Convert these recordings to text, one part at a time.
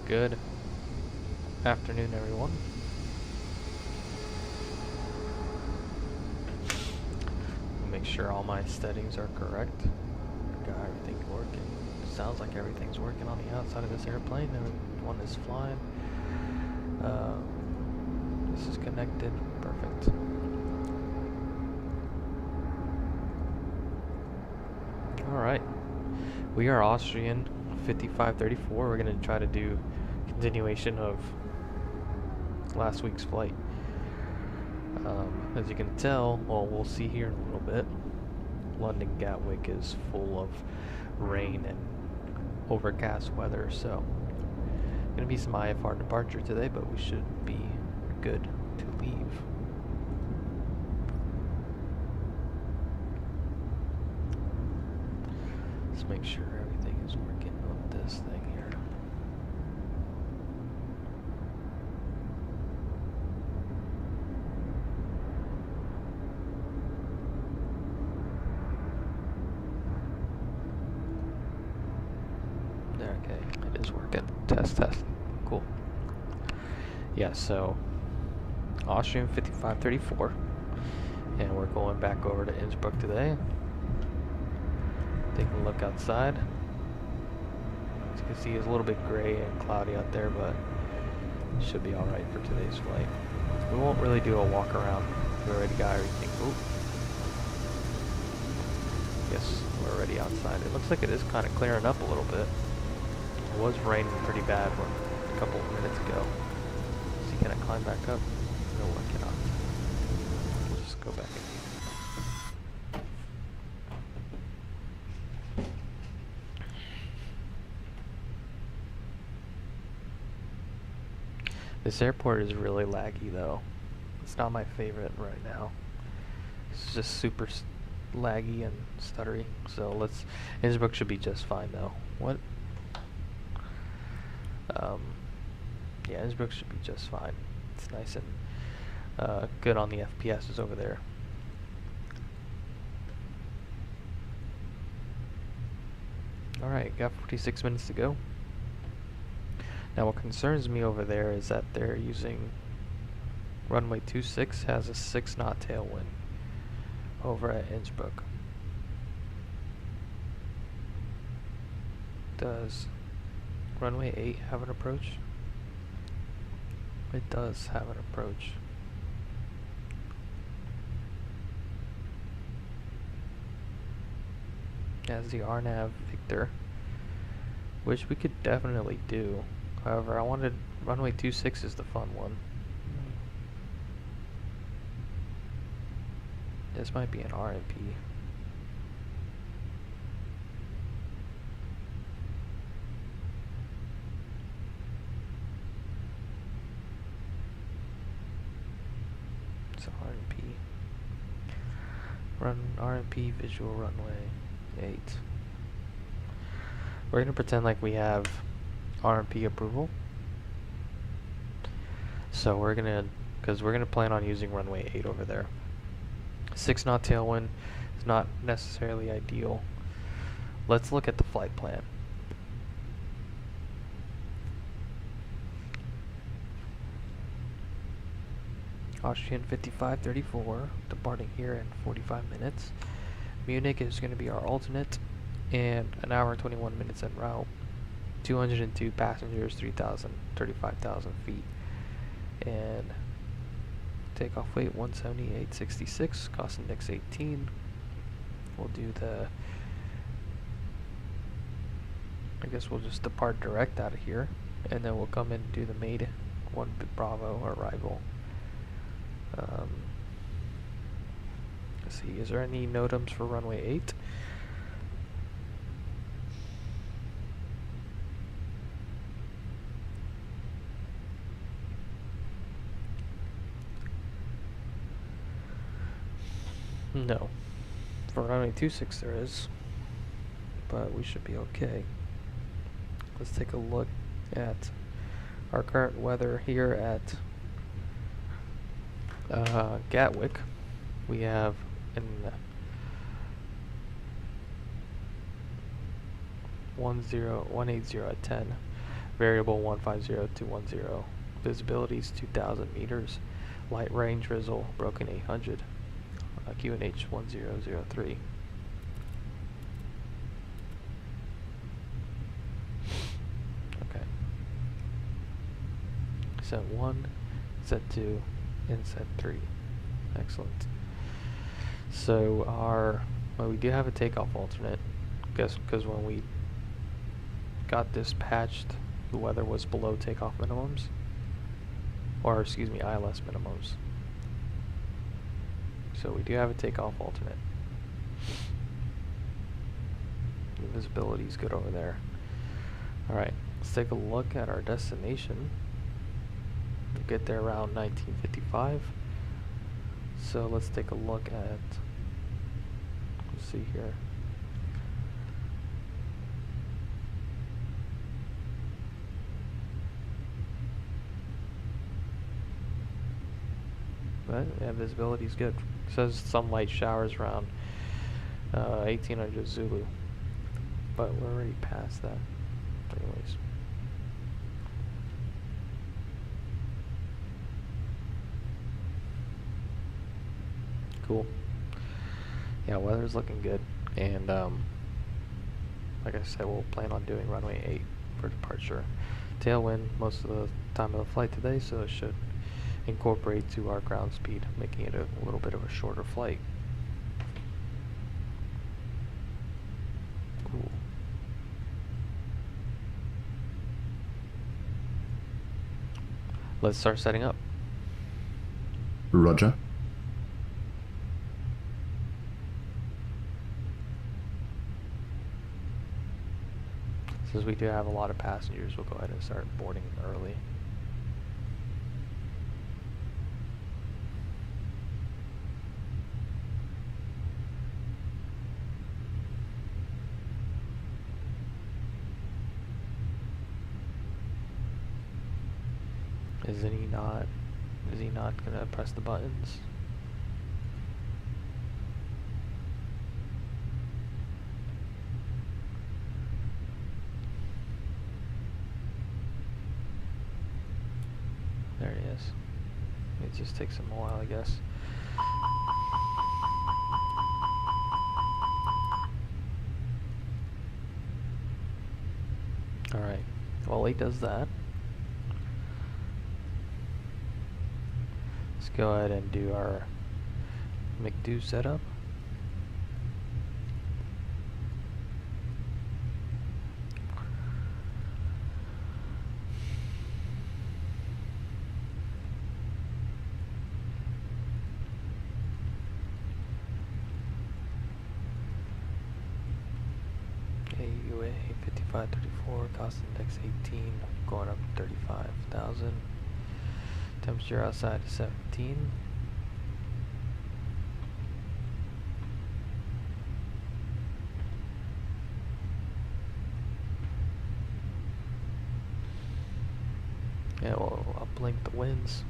Good afternoon, everyone. Make sure all my settings are correct. Got everything working. Sounds like everything's working on the outside of this airplane. Everyone is flying. This is connected. Perfect. Alright. We are Austrian 5534. We're going to try to do continuation of last week's flight. As you can tell, well, we'll see here in a little bit, London Gatwick is full of rain and overcast weather, so going to be some IFR departure today, but we should be good to leave. Let's make sure everything is working on this thing here. Okay, it is working. Test. Cool. Yeah, so Austrian 5534, and we're going back over to Innsbruck today. Taking a look outside. As you can see, it's a little bit gray and cloudy out there, but it should be alright for today's flight. We won't really do a walk around. We already got everything. Ooh. Yes, we're already outside. It looks like it is kind of clearing up a little bit. It was raining pretty bad a couple of minutes ago. See, can I climb back up? No, I cannot. We'll just go back in. This airport is really laggy though. It's not my favorite right now. It's just super laggy and stuttery. So Innsbruck should be just fine though. What? Yeah, Innsbruck should be just fine. It's nice and good on the FPSs over there. Alright, got 46 minutes to go. Now what concerns me over there is that they're using runway 26 has a 6-knot tailwind over at Innsbruck. Does runway 8 have an approach? It does have an approach. As the RNAV Victor, which we could definitely do. However, I wanted runway 26 is the fun one. This might be an RMP. It's an RMP. Run RMP visual runway 8. We're gonna pretend like we have RMP approval. So we're gonna plan on using runway 8 over there. 6-knot tailwind is not necessarily ideal. Let's look at the flight plan. Austrian 5534 departing here in 45 minutes. Munich is going to be our alternate, and an hour and 21 minutes en route. 202 passengers, 35,000 feet, and takeoff weight 178.66, cost index 18. We'll do I guess we'll just depart direct out of here, and then we'll come in and do the Made 1 Bravo arrival. Let's see, is there any NOTAMs for runway 8? No. For runway 26 there is, but we should be okay. Let's take a look at our current weather here at Gatwick. We have an 180 at 10. variable 150210. Visibility is 2,000 meters. Light rain drizzle, broken 800. QNH 1003. Okay. Set 1, set 2, and set 3. Excellent. So well, we do have a takeoff alternate, because when we got this patched, the weather was below takeoff minimums, or excuse me, ILS minimums. So we do have a takeoff alternate. The visibility is good over there. Alright, let's take a look at our destination. We'll get there around 1955. So let's take a look at, let's see here. But yeah, visibility is good. It says some light showers around 1800 Zulu, but we're already past that. Anyways. Cool. Yeah, weather's looking good, and like I said, we'll plan on doing runway 8 for departure. Tailwind most of the time of the flight today, so it should incorporate to our ground speed, making it a little bit of a shorter flight. Cool. Let's start setting up. Roger. Since we do have a lot of passengers, we'll go ahead and start boarding early. Is he not gonna press the buttons? There he is. It just takes him a while, I guess. Alright, while he does that, let's go ahead and do our McDo setup. AUA 5534, cost index 18, going up 35,000. Temperature outside is 17. Yeah, we'll uplink the winds.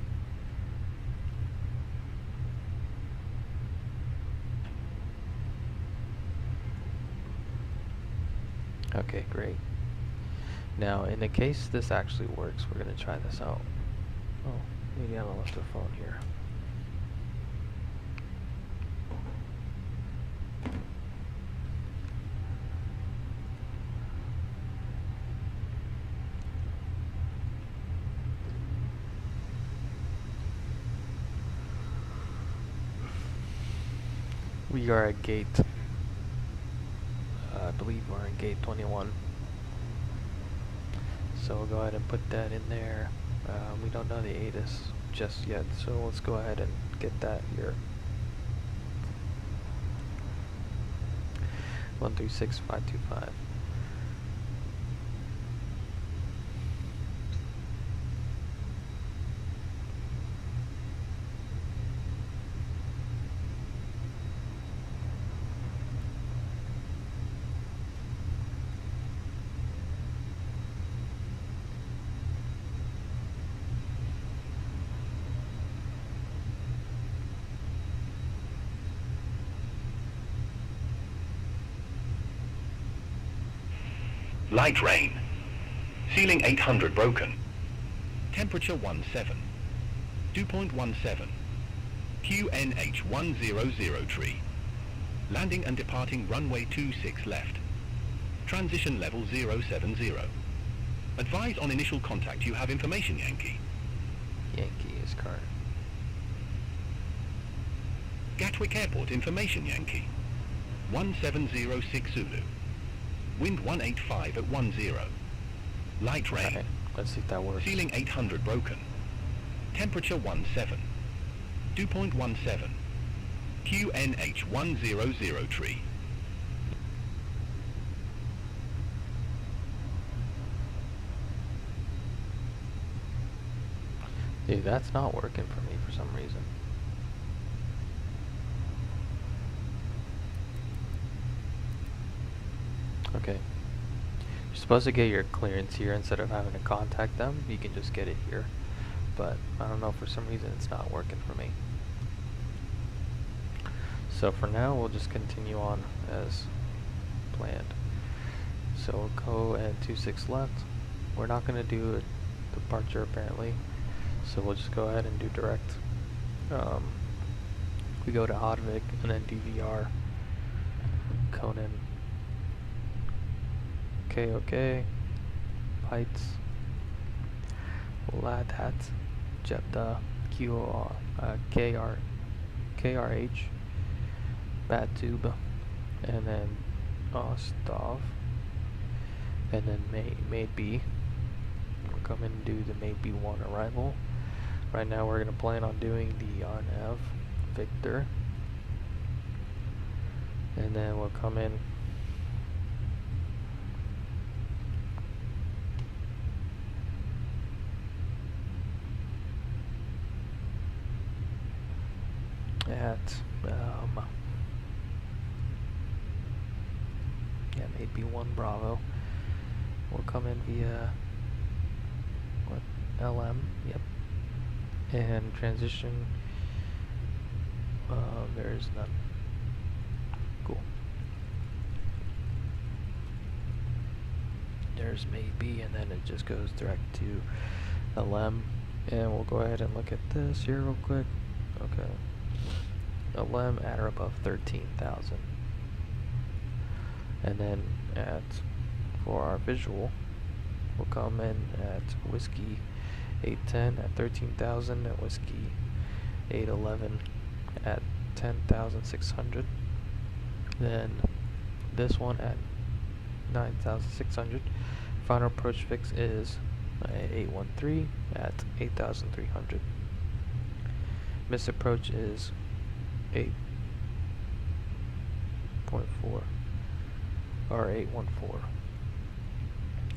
Okay, great. Now, in the case this actually works, we're going to try this out. Oh, maybe I left the phone here. We are at gate, I believe we're in gate 21. So we'll go ahead and put that in there. We don't know the ATIS just yet, so let's go ahead and get that here. 136525. Light rain. Ceiling 800 broken. Temperature 17. Dew point 17. QNH 100 tree. Landing and departing runway 26 left. Transition level 070. Advise on initial contact you have information, Yankee. Yankee is current. Gatwick Airport information, Yankee. 1706 Zulu. Wind 185 at 10. Light rain. Alright, let's see if that works. Ceiling 800 broken. Temperature 17. Dew point 17. QNH 100 tree. Dude, that's not working for me for some reason. Okay. You're supposed to get your clearance here instead of having to contact them. You can just get it here. But I don't know, for some reason it's not working for me. So for now, we'll just continue on as planned. So we'll go at 26 left. We're not going to do a departure apparently. So we'll just go ahead and do direct. We go to Gatwick and then DVR, Conan, KOK, Heights, Latat, Jeddah, KRH, Batube, and then Ostov, and then May B. We'll come in and do the May B1 arrival. Right now we're going to plan on doing the RNAV Victor, and then we'll come in at maybe 1 Bravo. We'll come in via LM, yep, and transition. There's none. Cool. There's maybe, and then it just goes direct to LM, and we'll go ahead and look at this here real quick. Okay. LM at or above 13,000, and then for our visual, we'll come in at Whiskey 810 at 13,000, and Whiskey 811 at 10,600. Then this one at 9,600. Final approach fix is 813 at 8,300. Miss approach is 8.4 or 814,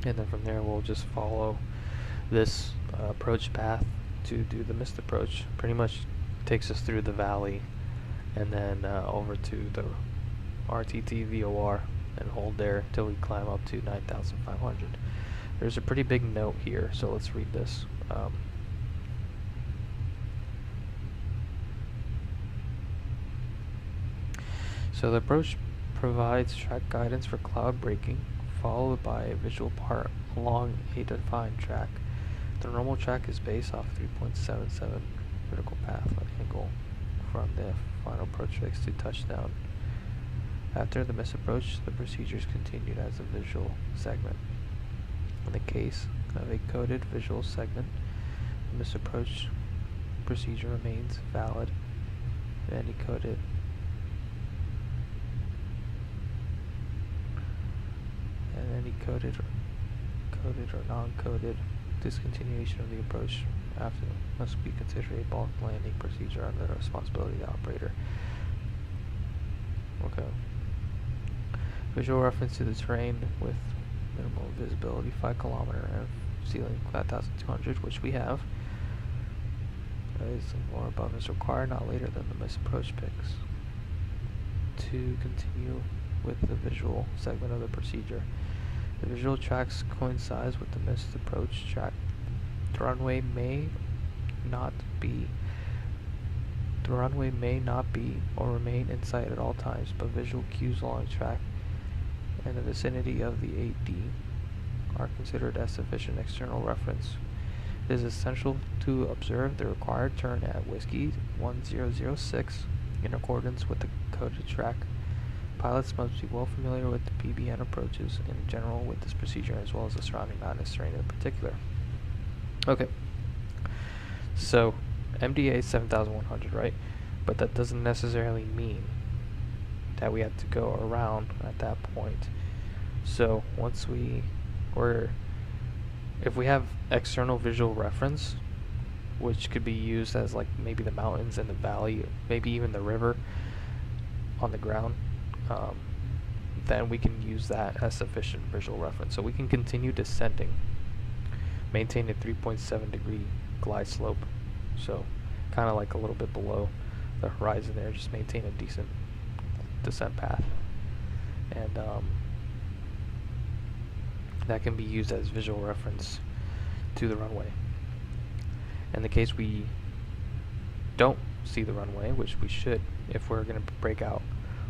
and then from there we'll just follow this approach path to do the missed approach. Pretty much takes us through the valley and then over to the RTT VOR and hold there until we climb up to 9,500. There's a pretty big note here, so let's read this. So the approach provides track guidance for cloud braking, followed by a visual part along a defined track. The normal track is based off 3.77 vertical path angle from the final approach fix to touchdown. After the miss approach, the procedure is continued as a visual segment. In the case of a coded visual segment, the miss approach procedure remains valid, and any coded or non-coded discontinuation of the approach after must be considered a bulk landing procedure under the responsibility of the operator. Okay. Visual reference to the terrain with minimal visibility, 5 kilometer and ceiling 5,200, which we have. Raising or above is required, not later than the miss approach picks. To continue with the visual segment of the procedure. The visual tracks coincides with the missed approach track. The runway may not be or remain in sight at all times, but visual cues along track in the vicinity of the AD are considered as sufficient external reference. It is essential to observe the required turn at Whiskey 1006 in accordance with the coded track. Pilots must be well familiar with the PBN approaches in general with this procedure as well as the surrounding mountainous terrain in particular. Okay, so MDA 7100, right? But that doesn't necessarily mean that we have to go around at that point. So once if we have external visual reference, which could be used as like maybe the mountains and the valley, maybe even the river on the ground, then we can use that as sufficient visual reference. So we can continue descending, maintain a 3.7 degree glide slope, so kind of like a little bit below the horizon there, just maintain a decent descent path, and that can be used as visual reference to the runway. In the case we don't see the runway, which we should if we're going to break out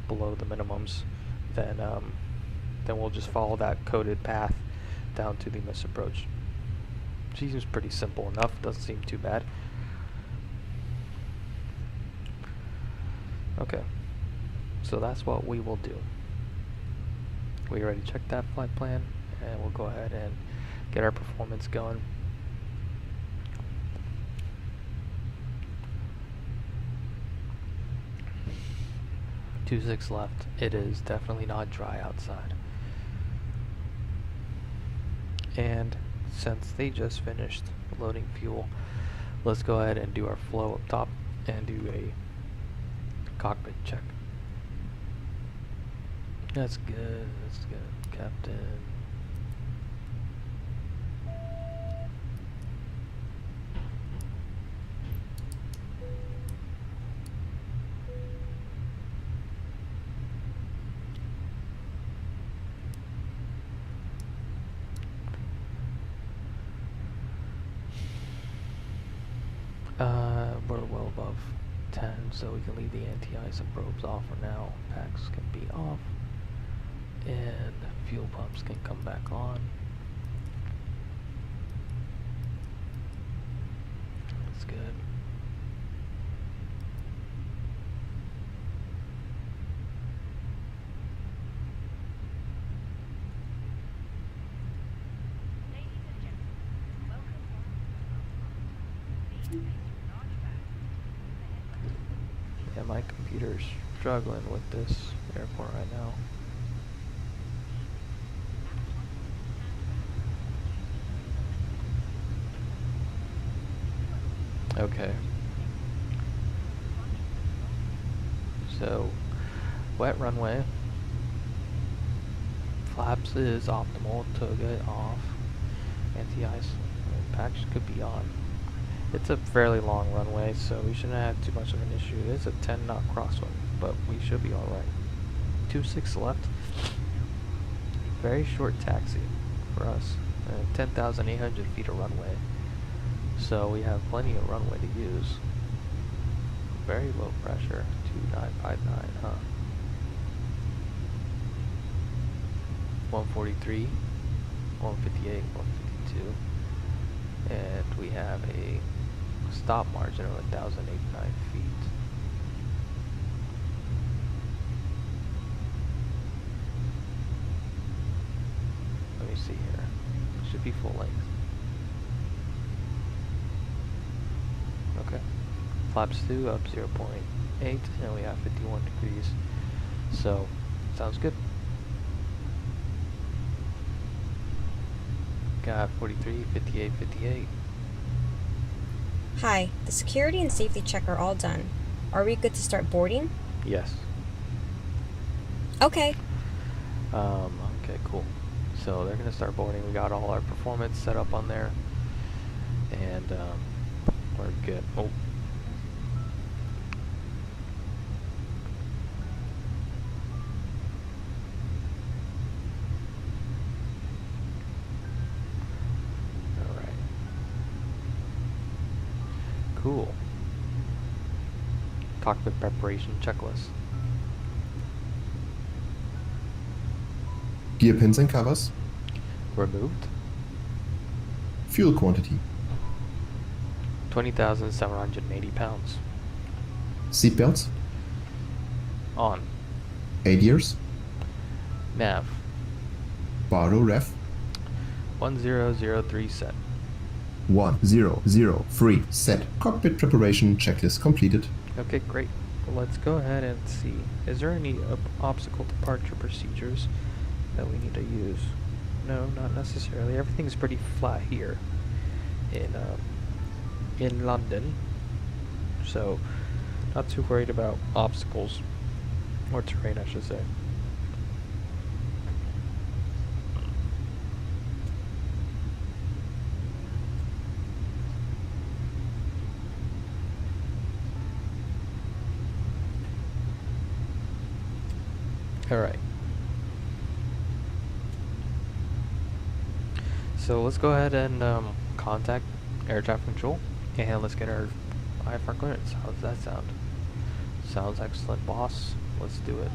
below the minimums, then we'll just follow that coded path down to the missed approach. Seems pretty simple enough, doesn't seem too bad. Okay, so that's what we will do. We already checked that flight plan, and we'll go ahead and get our performance going. Two 6 left. It is definitely not dry outside. And since they just finished loading fuel, let's go ahead and do our flow up top and do a cockpit check. That's good, Captain. We're well above 10, so we can leave the anti-ice and probes off for now. Packs can be off, and fuel pumps can come back on. That's good. Yeah, my computer's struggling with this airport right now. Okay. So, wet runway. Flaps is optimal to get off. Anti-ice packs could be on. It's a fairly long runway, so we shouldn't have too much of an issue. It is a 10 knot crosswind, but we should be alright. 2-6 left. Very short taxi for us. 10,800 feet of runway. So we have plenty of runway to use. Very low pressure, 2959, huh? 143, 158, 152. And we have a stop margin of 1,089 feet. Let me see here. It should be full length. Okay. Flaps 2 up 0.8, and we have 51 degrees. So, sounds good. Got 43, 58, 58. Hi, the security and safety check are all done. Are we good to start boarding? Yes. Okay. Okay, cool. So they're gonna start boarding. We got all our performance set up on there, and we're good. Oh. Cool. Cockpit preparation checklist. Gear pins and covers. Removed. Fuel quantity. 20,780 pounds. Seatbelts. On. ADIRS. Nav. Baro ref. 1003 set. 1003 set. Cockpit preparation checklist completed. Okay, great. Well, let's go ahead and see. Is there any obstacle departure procedures that we need to use? No, not necessarily. Everything's pretty flat here in London, so not too worried about obstacles or terrain, I should say. Alright. So let's go ahead and contact air traffic control and let's get our IFR clearance. How does that sound? Sounds excellent, boss. Let's do it.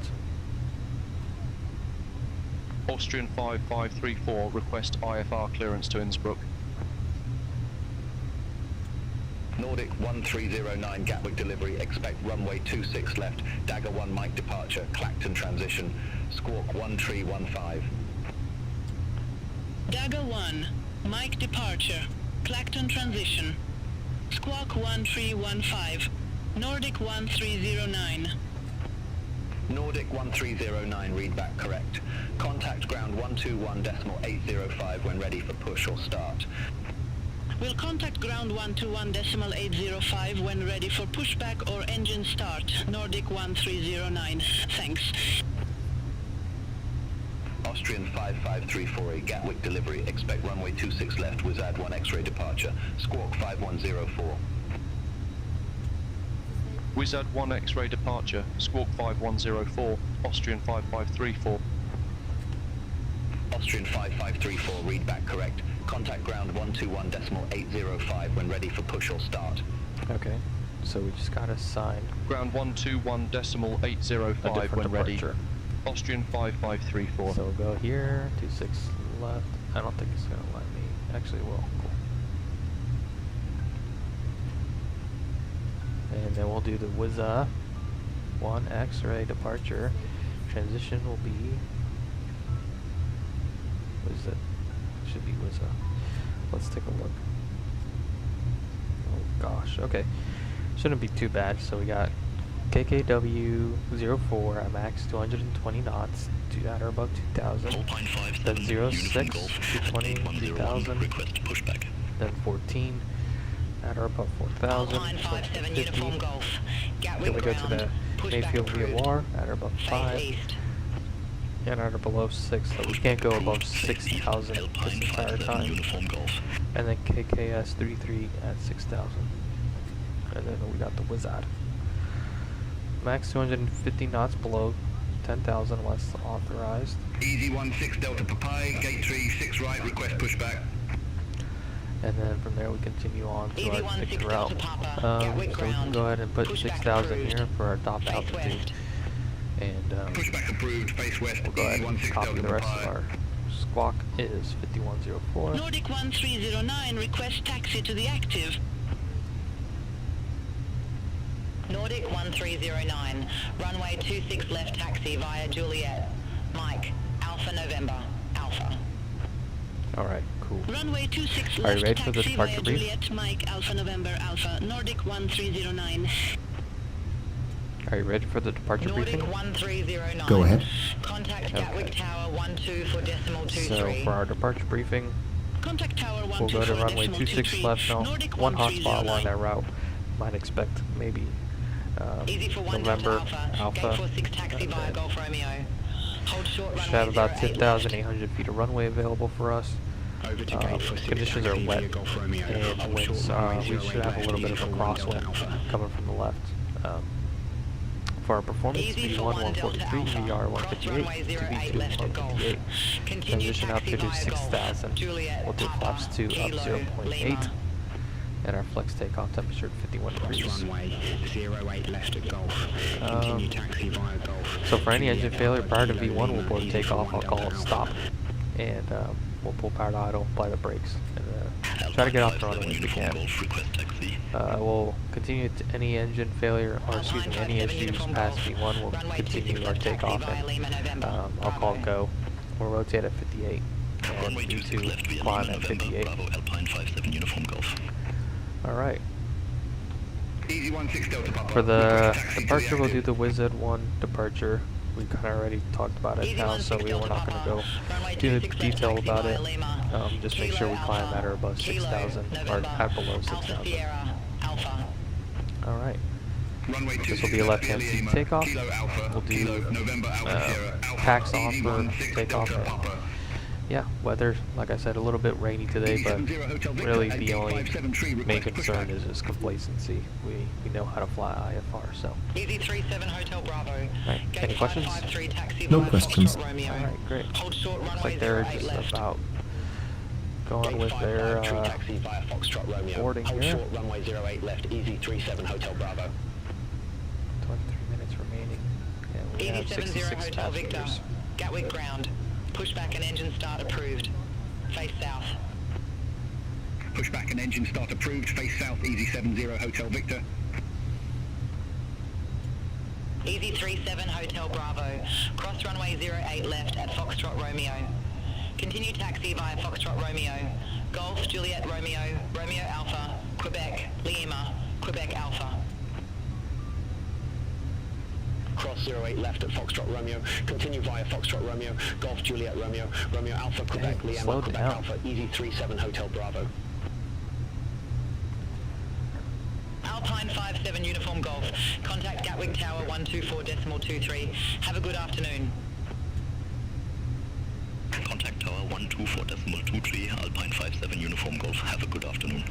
Austrian 5534, request IFR clearance to Innsbruck. Nordic 1309 Gatwick delivery, expect runway 26 left, Dagger 1 Mike departure, Clacton transition, Squawk 1315. Dagger 1, Mike departure, Clacton transition, Squawk 1315, Nordic 1309. Nordic 1309, read back correct. Contact ground 121.805 when ready for push or start. Will contact ground 121.805 when ready for pushback or engine start. Nordic 1309. Thanks. Austrian 55348 Gatwick delivery, expect runway 26 left, Wizard 1 X-ray departure, Squawk 5104. Wizard 1 X-ray departure, Squawk 5104, Austrian 5534. Austrian 5534, read back correct. Contact ground 121.805 when ready for push or start. Okay, so we just got assigned Ground 121.805 a different when ready. departure. Austrian 5534. So we'll go here, 26 left. I don't think it's gonna let me. Actually, it will. Cool. And then we'll do the Wizza 1 X-ray departure. Transition will be. What is it? Should be Wizza. Let's take a look. Oh gosh. Okay. Shouldn't be too bad. So we got KKW 04 at max 220 knots at or above 2000. Then 06 220 3000. Request pushback. Then 14 at or above 4000. Line 57 uniform golf. Then Gatwick we go to ground. the Pushback Mayfield approved. VOR at or above Face 5. east. And at or below 6. So we can't go above 6,000 this entire time. Uniform golf. And then KKS 33 at 6,000. And then we got the Wizard. Max 250 knots below 10,000 unless authorized. Easy 16 Delta Papai, gate 3, 6 right, request pushback. And then from there we continue on to Easy our 16 fixed Delta route. Papa, So Gatwick we can ground. go ahead and put Pushback 6,000 approved. here for our top Face altitude. west. And Pushback approved, face west, we'll go ahead easy and 16 copy Delta the rest of Papai. our squawk is 5104. Nordic 1309, request taxi to the active. Nordic 1309, runway 26 left taxi via Juliet. Mike, Alpha November, Alpha. Alright, cool. Runway 26 Are you left ready for the taxi departure via brief? Juliet, Mike, Alpha November, Alpha. Nordic 1309. Are you ready for the departure Nordic briefing? 1309. Go ahead. Contact Okay. Gatwick Tower 12 for decimal 23. So for our departure briefing, Contact Tower 12 we'll go to for runway decimal 26 23. left now. Nordic One hot spot along 1309. that route. Might expect maybe Easy for 1 November Delta Alpha. Gate 46 taxi and via then Golf Romeo. Hold short should runway have about 08 10,800 feet of runway available for us. Over to gate 46 Conditions are taxi wet via Golf Romeo. and the Hold winds short runway we should 08 have a little bit of a left, easy for 1 crosswind Delta Alpha. coming from the left. For our performance, Easy for V1 1 Delta 143, Alpha. VR Cross 158 runway to 08 V2 left at Golf. 158. Continue Transition taxi altitude via Golf. 6,000. Juliet, We'll do Papa, flaps 2 up Kilo, 0.8. Lima. And our flex takeoff temperature 51 Cross degrees. runway 08 left at Golf. Continue taxi via Golf. So for any engine Juliet failure Alpha, prior to Kilo, V1, we'll Lima, board easy take for off. 1 I'll call Delta it Alpha. stop. And we'll pull power to idle, apply the brakes. And Alpha try to get off the runway if we Uniform can. Golf, request taxi. We'll continue to any engine failure, or excuse me, any issues past V1. We'll continue our takeoff, and I'll call go. We'll rotate at 58, and Runway 26 left V2 via climb Lima, at November, 58. Bravo, Alpine 57, Uniform Golf. All right. Easy 16 Delta Papa. For the Request taxi to departure, we'll do active. the WizZ1 departure. We kind of already talked about it now, so we're not going to go too detail about it. Just make sure we climb at or above 6,000, or at below 6,000. All right. Runway This will be a 26 left-hand via seat Lima, takeoff. Kilo Alpha, We'll do Kilo November, Alpha Sierra, Alpha, tax off Easy for 16 takeoff. Delta And, Papa. yeah, weather, like I said, a little bit rainy today, but 70 Hotel Victor, really at the gate only 573, main request concern pushback. is just complacency. We know how to fly IFR, so. Easy 37 Hotel Bravo. Right. Gate Any questions? 553 taxi No via questions. Foxtrot Romeo. All right, great. Hold short Looks runway like they're 08 just left. about going with their taxi via Foxtrot Romeo. boarding Hold here. short runway 08 left, easy 37 Hotel Bravo. 23 minutes remaining. And we have Easy 70 66 Hotel Victor. passengers. Gatwick ground. Pushback and engine start approved. Face south. Pushback and engine start approved. Face south, Easy 70 Hotel Victor. Easy 37 Hotel Bravo. Cross runway 08 left at Foxtrot Romeo. Continue taxi via Foxtrot Romeo. Golf, Juliet Romeo, Romeo Alpha, Quebec, Lima, Quebec Alpha. Cross 08 left at Foxtrot Romeo. Continue via Foxtrot Romeo. Golf Juliet Romeo. Romeo Alpha Quebec. Dang, Lima slow Quebec down. Alpha. Easy 37 Hotel Bravo. Alpine 57 Uniform Golf. Contact Gatwick Tower 124.23. Have a good afternoon. Contact Tower 124.23, Alpine 57 Uniform Golf. Have a good afternoon.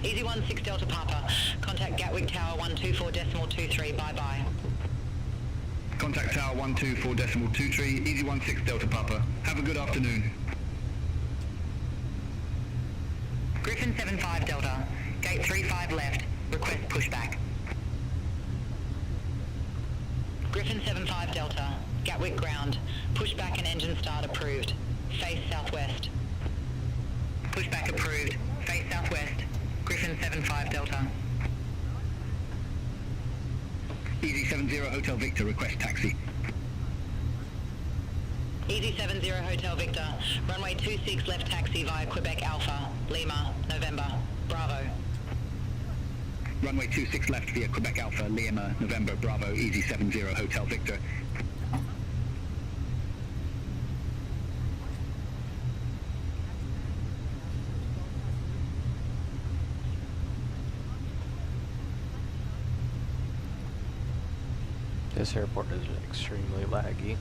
Easy 16 Delta Papa. Contact Gatwick Tower 124.23. Bye-bye. Contact Tower 124.23, Easy 16 Delta Papa. Have a good afternoon. Griffin 75 Delta. Gate 35 left. Request pushback. Griffin 75 Delta. Gatwick ground. Pushback and engine start approved. Face southwest. Pushback approved. Face southwest. Griffin 75 Delta. Easy 70 Hotel Victor, request taxi. Easy 70 Hotel Victor. Runway 26 left taxi via Quebec Alpha. Lima, November. Bravo. Runway 26 left via Quebec Alpha, Lima, November, Bravo, Easy 70 Hotel Victor. This airport is extremely laggy.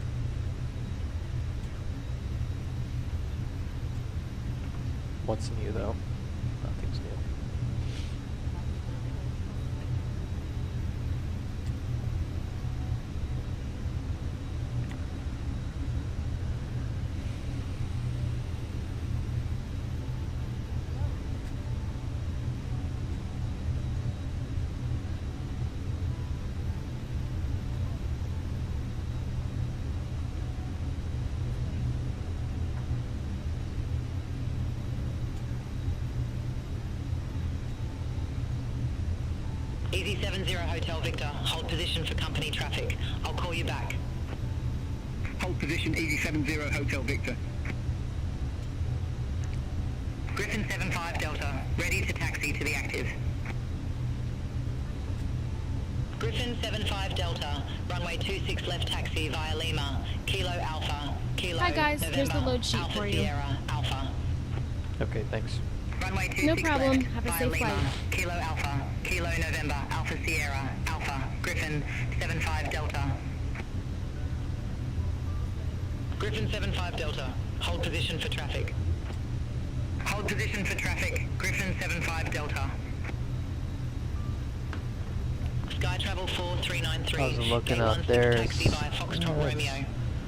What's new though? Nothing's new. Easy 70 Hotel Victor. Hold position for company traffic. I'll call you back. Hold position, Easy 70 Hotel Victor. Griffin 75 Delta. Ready to taxi to the active. Griffin 75 Delta. Runway 26 left taxi via Lima. Kilo Alpha. Kilo Hi guys, November, here's the load sheet Alpha for you. Sierra Alpha. Okay, thanks. Runway 26 No problem. left Have a via safe Lima. flight. Kilo Alpha. Kilo November. Alpha Sierra Alpha. Griffin 75 Delta. Griffin 75 Delta. Hold position for traffic. Hold position for traffic. Griffin 75 Delta. Sky Sky Travel 4393. How's it looking Gate up 16 there? taxi via Foxtrot It's Romeo.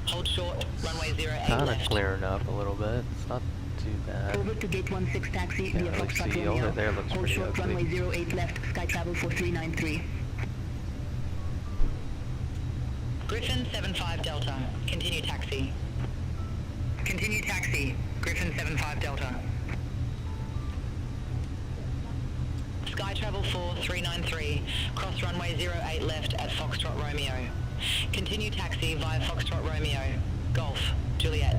Hold short, runway 08 kind of left. clearing up a little bit. It's not too bad. Over to gate 16 taxi Can't via really Foxtrot see. Romeo. Over there looks Hold pretty short, ugly. runway 08 left, Sky Travel 4393. Griffin 75 Delta. Continue taxi. Continue taxi. Griffin 75 Delta. Sky Travel 4393. Cross runway 08 left at Foxtrot Romeo. Continue taxi via Foxtrot Romeo. Golf. Juliet.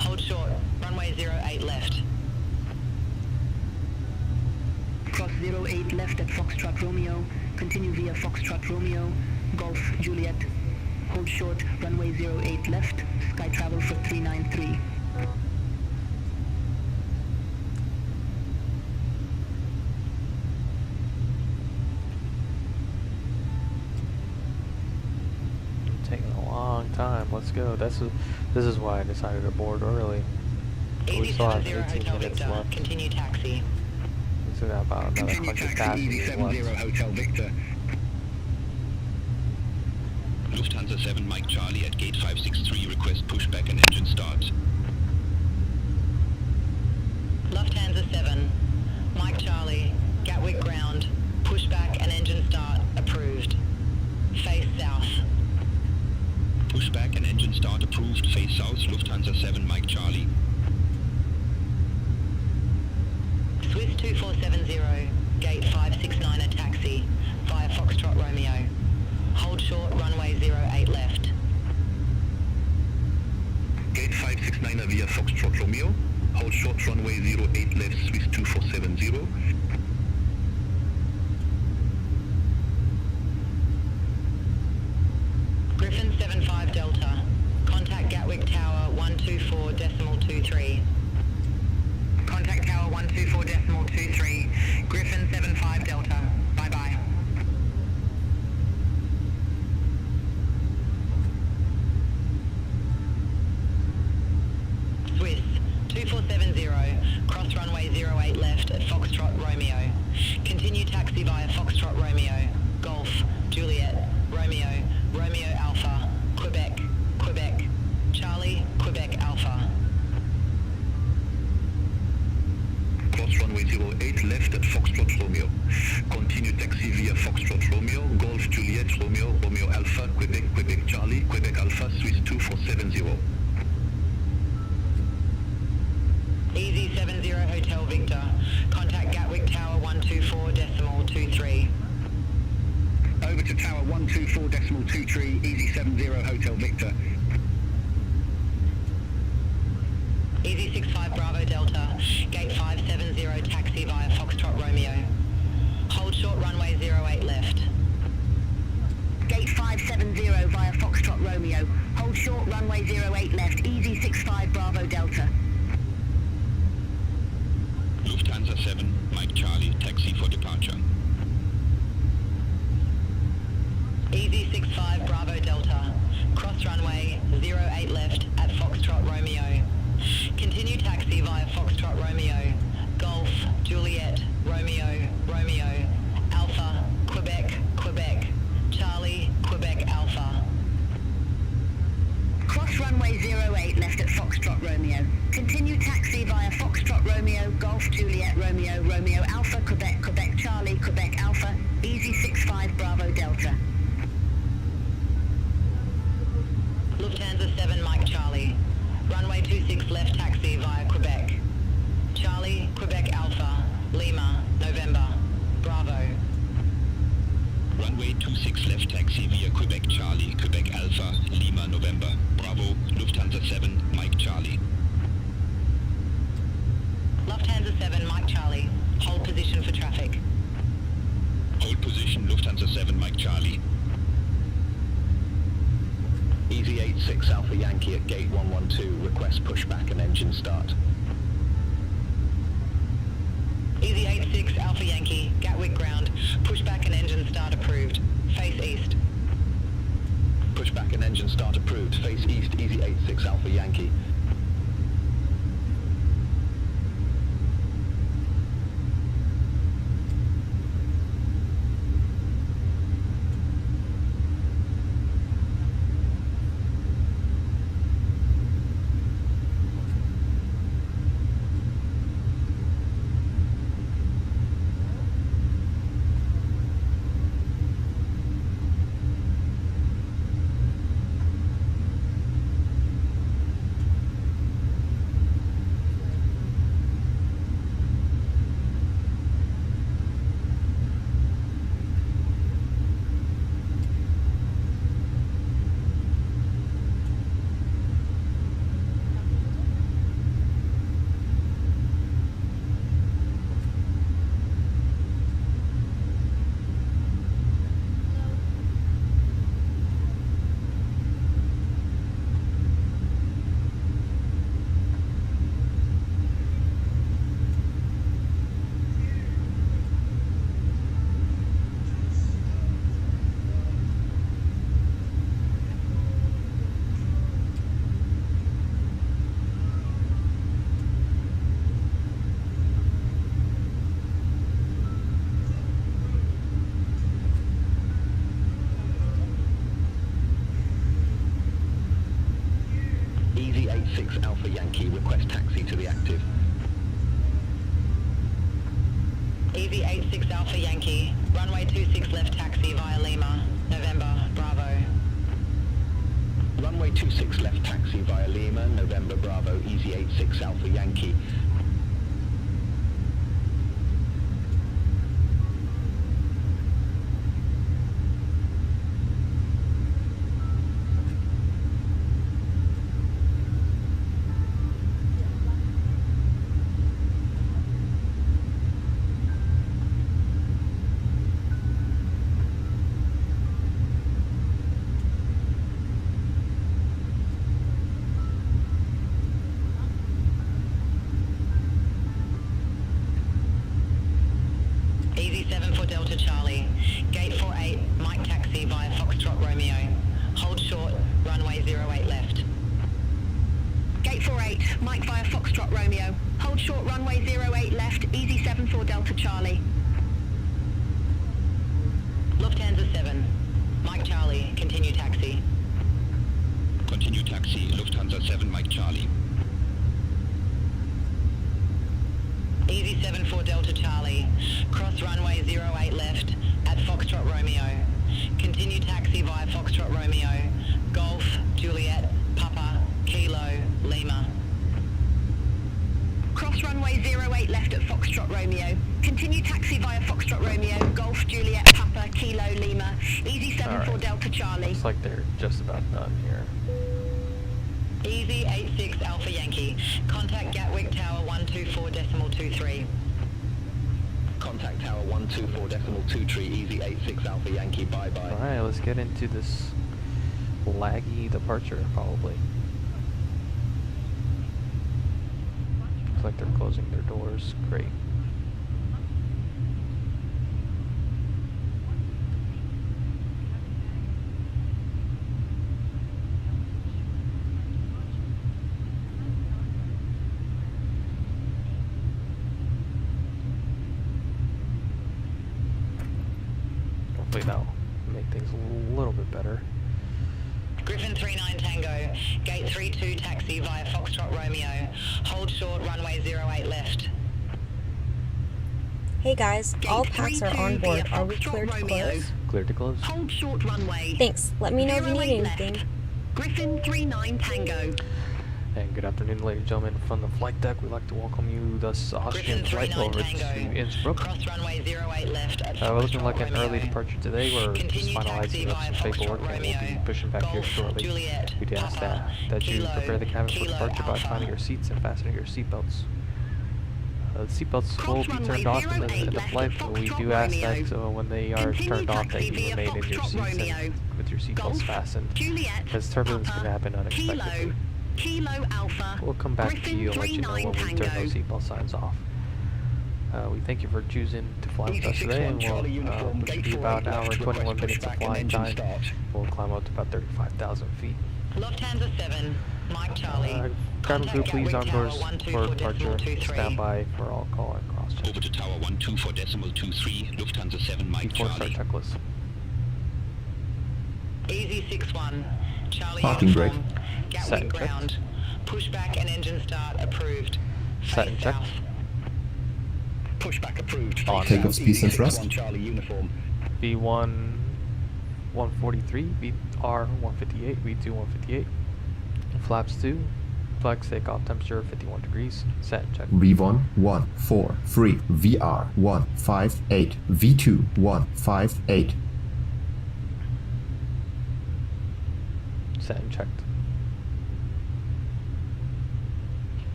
Hold short. Runway 08 left. Cross 08 left at Foxtrot Romeo. Continue via Foxtrot Romeo. Golf Juliet. Hold short. Runway 08 left. Sky Travel for 393. Taking a long time. Let's go. This is why I decided to board early. We Easy still have 70 18 Hotel minutes Victor. left. Continue taxi. We still got about another Continue 100 taxi Easy passengers 70 left. Hotel Victor. Lufthansa 7 Mike Charlie at gate 563, request pushback and engine start. Lufthansa 7, Mike Charlie, Gatwick ground, pushback and engine start approved. Face south. Pushback and engine start approved, face south, Lufthansa 7 Mike Charlie. Swiss 2470, gate 569 a taxi, via Foxtrot Romeo. Hold short, runway 08 left. Gate 569 via Foxtrot Romeo. Hold short, runway 08 left, Swiss 2470. Griffin 75 Delta, contact Gatwick Tower 124.23. Contact Tower 124.23, Griffin 75 Delta, bye bye. Swiss 2470, cross runway 08 left at Foxtrot Romeo. Continue taxi via Foxtrot Romeo, Golf, Juliet, Romeo, Romeo Alpha, Quebec, Quebec, Charlie, Quebec Alpha. Cross runway 08 left at Foxtrot Romeo. Continue taxi via Foxtrot Romeo, Golf Juliet Romeo, Romeo Alpha, Quebec, Quebec Charlie, Quebec Alpha, Swiss 2470. Easy 70 Hotel Victor, contact Gatwick Tower 124.23. Over to Tower 124.23, Easy 70 Hotel Victor. Easy 65 Bravo Delta, gate 570 taxi via Foxtrot Romeo. Hold short runway 08 left. Gate 570 via Foxtrot Romeo. Hold short, runway 08 left, Easy 65 Bravo Delta. Lufthansa 7 Mike Charlie, taxi for departure. Easy 65 Bravo Delta, cross runway 08 left at Foxtrot Romeo. Continue taxi via Foxtrot Romeo, Golf, Juliet, Romeo, Romeo, Alpha, Quebec, Quebec, Charlie, Quebec Alpha. Cross runway 08 left at Foxtrot Romeo. Continue taxi via Foxtrot Romeo, Golf Juliet Romeo, Romeo Alpha, Quebec, Quebec Charlie, Quebec Alpha, Easy 65 Bravo Delta. Lufthansa 7 Mike Charlie, runway 26 left taxi via Quebec. Charlie, Quebec Alpha, Lima, November, Bravo. Runway 26 left taxi via Quebec Charlie, Quebec Alpha, Lima November, Bravo, Lufthansa 7 Mike Charlie. Lufthansa 7 Mike Charlie, hold position for traffic. Hold position, Lufthansa 7 Mike Charlie. Easy 86 Alpha Yankee at gate 112, request pushback and engine start. Easy 86 Alpha Yankee, Gatwick ground, pushback and engine start approved. Face east. Pushback and engine start approved, face east, Easy 86 Alpha Yankee. 86 Alpha Yankee, request taxi to the active. Easy 86 Alpha Yankee, runway 26 left taxi via Lima, November, Bravo. Runway 26 left taxi via Lima, November, Bravo, Easy 86 Alpha Yankee. Easy 7 for Delta Charlie, gate 48, Mike taxi via Foxtrot Romeo. Hold short, runway 08 left. Gate 48, Mike via Foxtrot Romeo. Hold short runway 08 left, easy 74 Delta Charlie. Lufthansa 7, Mike Charlie, continue taxi. Continue taxi, Lufthansa 7 Mike Charlie. Easy 7 for Delta Charlie, cross runway 08 left at Foxtrot Romeo. Continue taxi via Foxtrot Romeo, Golf, Juliet, Papa, Kilo, Lima. Cross runway 08 left at Foxtrot Romeo. Continue taxi via Foxtrot Romeo, Golf, Juliet, Papa, Kilo, Lima. Easy 74 Delta Charlie. Looks like they're just about done here. Easy 86 Alpha Yankee, contact Gatwick Tower 124.23. Contact Tower 124.23, Easy 86 Alpha Yankee, bye-bye. Alright, let's get into this laggy departure, probably. Looks like they're closing their doors. Great. Hopefully that'll make things a little bit better. Griffin 39 Tango, gate 32 taxi via Foxtrot Romeo. Hold short, runway 08 left. Hey guys, all packs are on board. Are we cleared to close? Clear to close. Hold short runway. Thanks. Let me know if you need 08 left. anything. Griffin 39 Tango. And good afternoon, ladies and gentlemen. From the flight deck, we'd like to welcome you this Austrian Griffin flight 39 over Tango, to Innsbruck. cross runway 08 left at We're looking Foxtrot like an Romeo. early departure today. We're just Continue taxi finalizing up via some Foxtrot paperwork and we'll be Romeo. pushing back here Golf, shortly. Juliet, We'd ask Papa, that you Kilo, prepare the cabin for Kilo departure by Alpha. finding your seats and fastening your seatbelts. The seatbelts will Cross be runway turned off in 08 the left flight, at but we Foxtrot do ask Romeo. that when they are Continue turned off that taxi you via remain in your Foxtrot seats Romeo. and with your seatbelts Golf, fastened, Juliet, because turbulence Papa, can happen unexpectedly. Kilo, Kilo Alpha. We'll come back to Griffin you and let you know 39 when we turn Tango. those seatbelt signs off. We thank you for choosing to fly with us today, and we'll should be about an hour and 21 minutes of flying time. We'll climb up to about 35,000 feet. Lufthansa 7, Mike Charlie. Cabin crew, please Gatwick arm Tower doors for departure. 124.23. Stand by for all call and cross check. Over to Tower 124.23, Lufthansa 7 Mike Before start Charlie. checklist. Easy 61, Charlie Parking uniform, Set Gatwick and check. ground. Pushback and engine start approved. Set and Face check. south. Pushback approved. On. Takeoff speed and thrust. Charlie uniform. V1 143, VR 158, V2 158. Flaps 2. Flex takeoff temperature 51 degrees. Set and check. V1 143, VR 158, V2 158. Set and checked.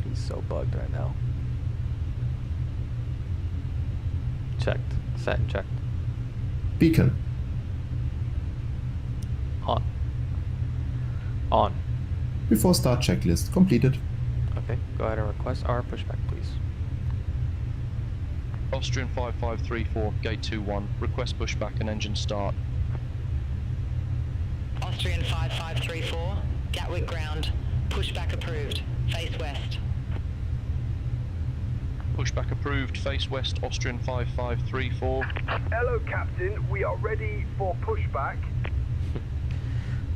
He's so bugged right now. Checked. Set and checked. Beacon. On. On. Before start checklist completed. Okay, go ahead and request our pushback, please. Austrian 5534, gate 21, request pushback and engine start. Austrian 5534, Gatwick ground. Pushback approved. Face west. Pushback approved, face west, Austrian 5534. Hello, Captain. We are ready for pushback.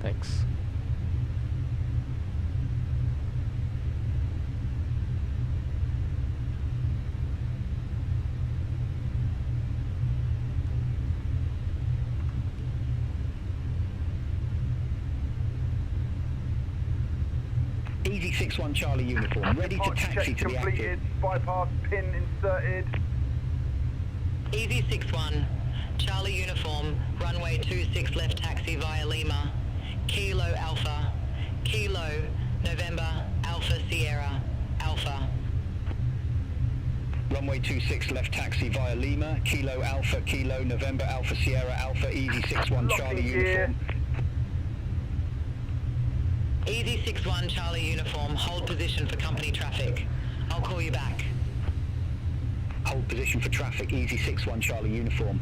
Thanks. Easy 61 Charlie uniform, ready to Departure taxi check to the completed. active. Bypass pin inserted. Easy 61, Charlie uniform, runway 26 left taxi via Lima, Kilo Alpha, Kilo, November, Alpha Sierra, Alpha. Runway 26 left taxi via Lima, Kilo Alpha, Kilo, November, Alpha Sierra, Alpha, Easy 61 Locking Charlie gear. uniform. Easy 61 Charlie uniform, hold position for company traffic. I'll call you back. Hold position for traffic, Easy 61 Charlie uniform.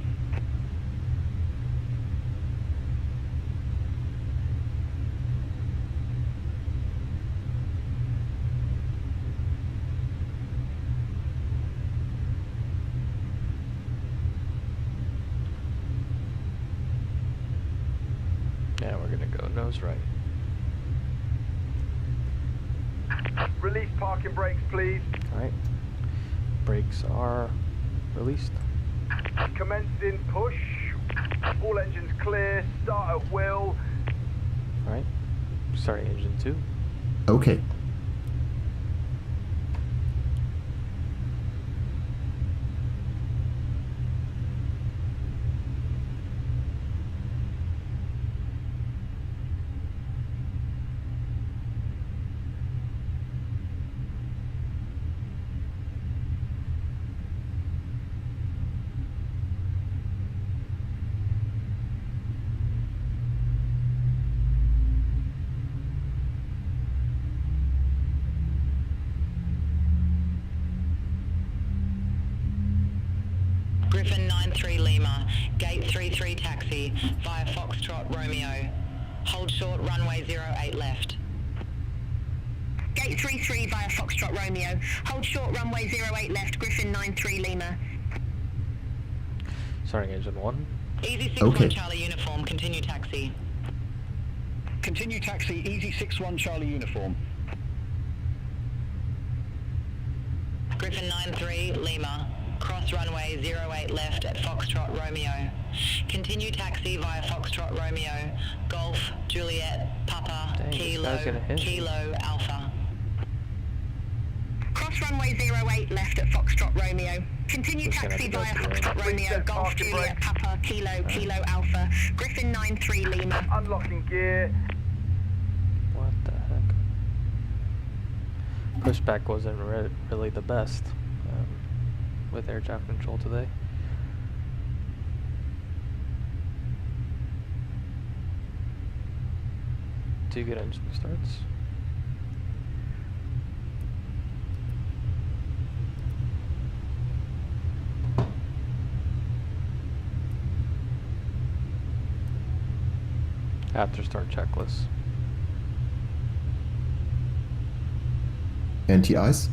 Now we're gonna go nose right. Release parking brakes, please. Alright. Brakes are released. Commencing push. All engines clear. Start at will. Alright. Starting engine 2. Okay. Griffin 93 Lima, gate 33 taxi via Foxtrot Romeo. Hold short runway 08 left. Gate 33 via Foxtrot Romeo. Hold short runway 08 left, Griffin 93 Lima. Starting engine 1. Easy 61 Okay. Charlie uniform, continue taxi. Continue taxi, Easy 61 Charlie uniform. Griffin 93 Lima, cross runway 08 left at Foxtrot Romeo. Continue taxi via Foxtrot Romeo, Golf, Juliet, Papa, Dang, this Kilo, guy's gonna hit. Kilo, Alpha. Cross runway 08 left at Foxtrot Romeo. Continue Just gonna taxi have to go via through. Foxtrot Romeo, Reset Golf, parking Juliet, brakes. Papa, Kilo, Kilo Alpha, Griffin 93 Lima. Unlocking gear. What the heck? Pushback wasn't really the best with air traffic control today. Two good engine starts. After start checklist. Anti-ice.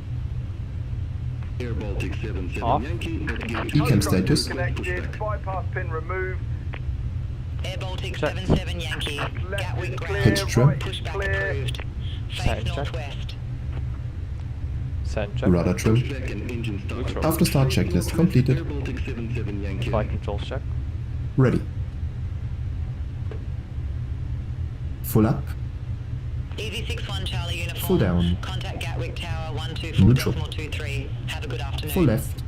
Air Baltic 77 Off. Yankee. Ecam status. Connected. Bypass pin removed. Air Baltic Check. 77 Yankee, Left Gatwick is ground, Pitch trim. right is pushback clear. approved. Side Face check. northwest. Send check. Rudder trim. Second engine start. Neutral. After start checklist Air completed. Baltic 77 Yankee. Flight controls check. Ready. Full up. Easy 61 Charlie uniform. Full down. Contact Gatwick Tower Neutral. 124.23. Have a good afternoon. Full left.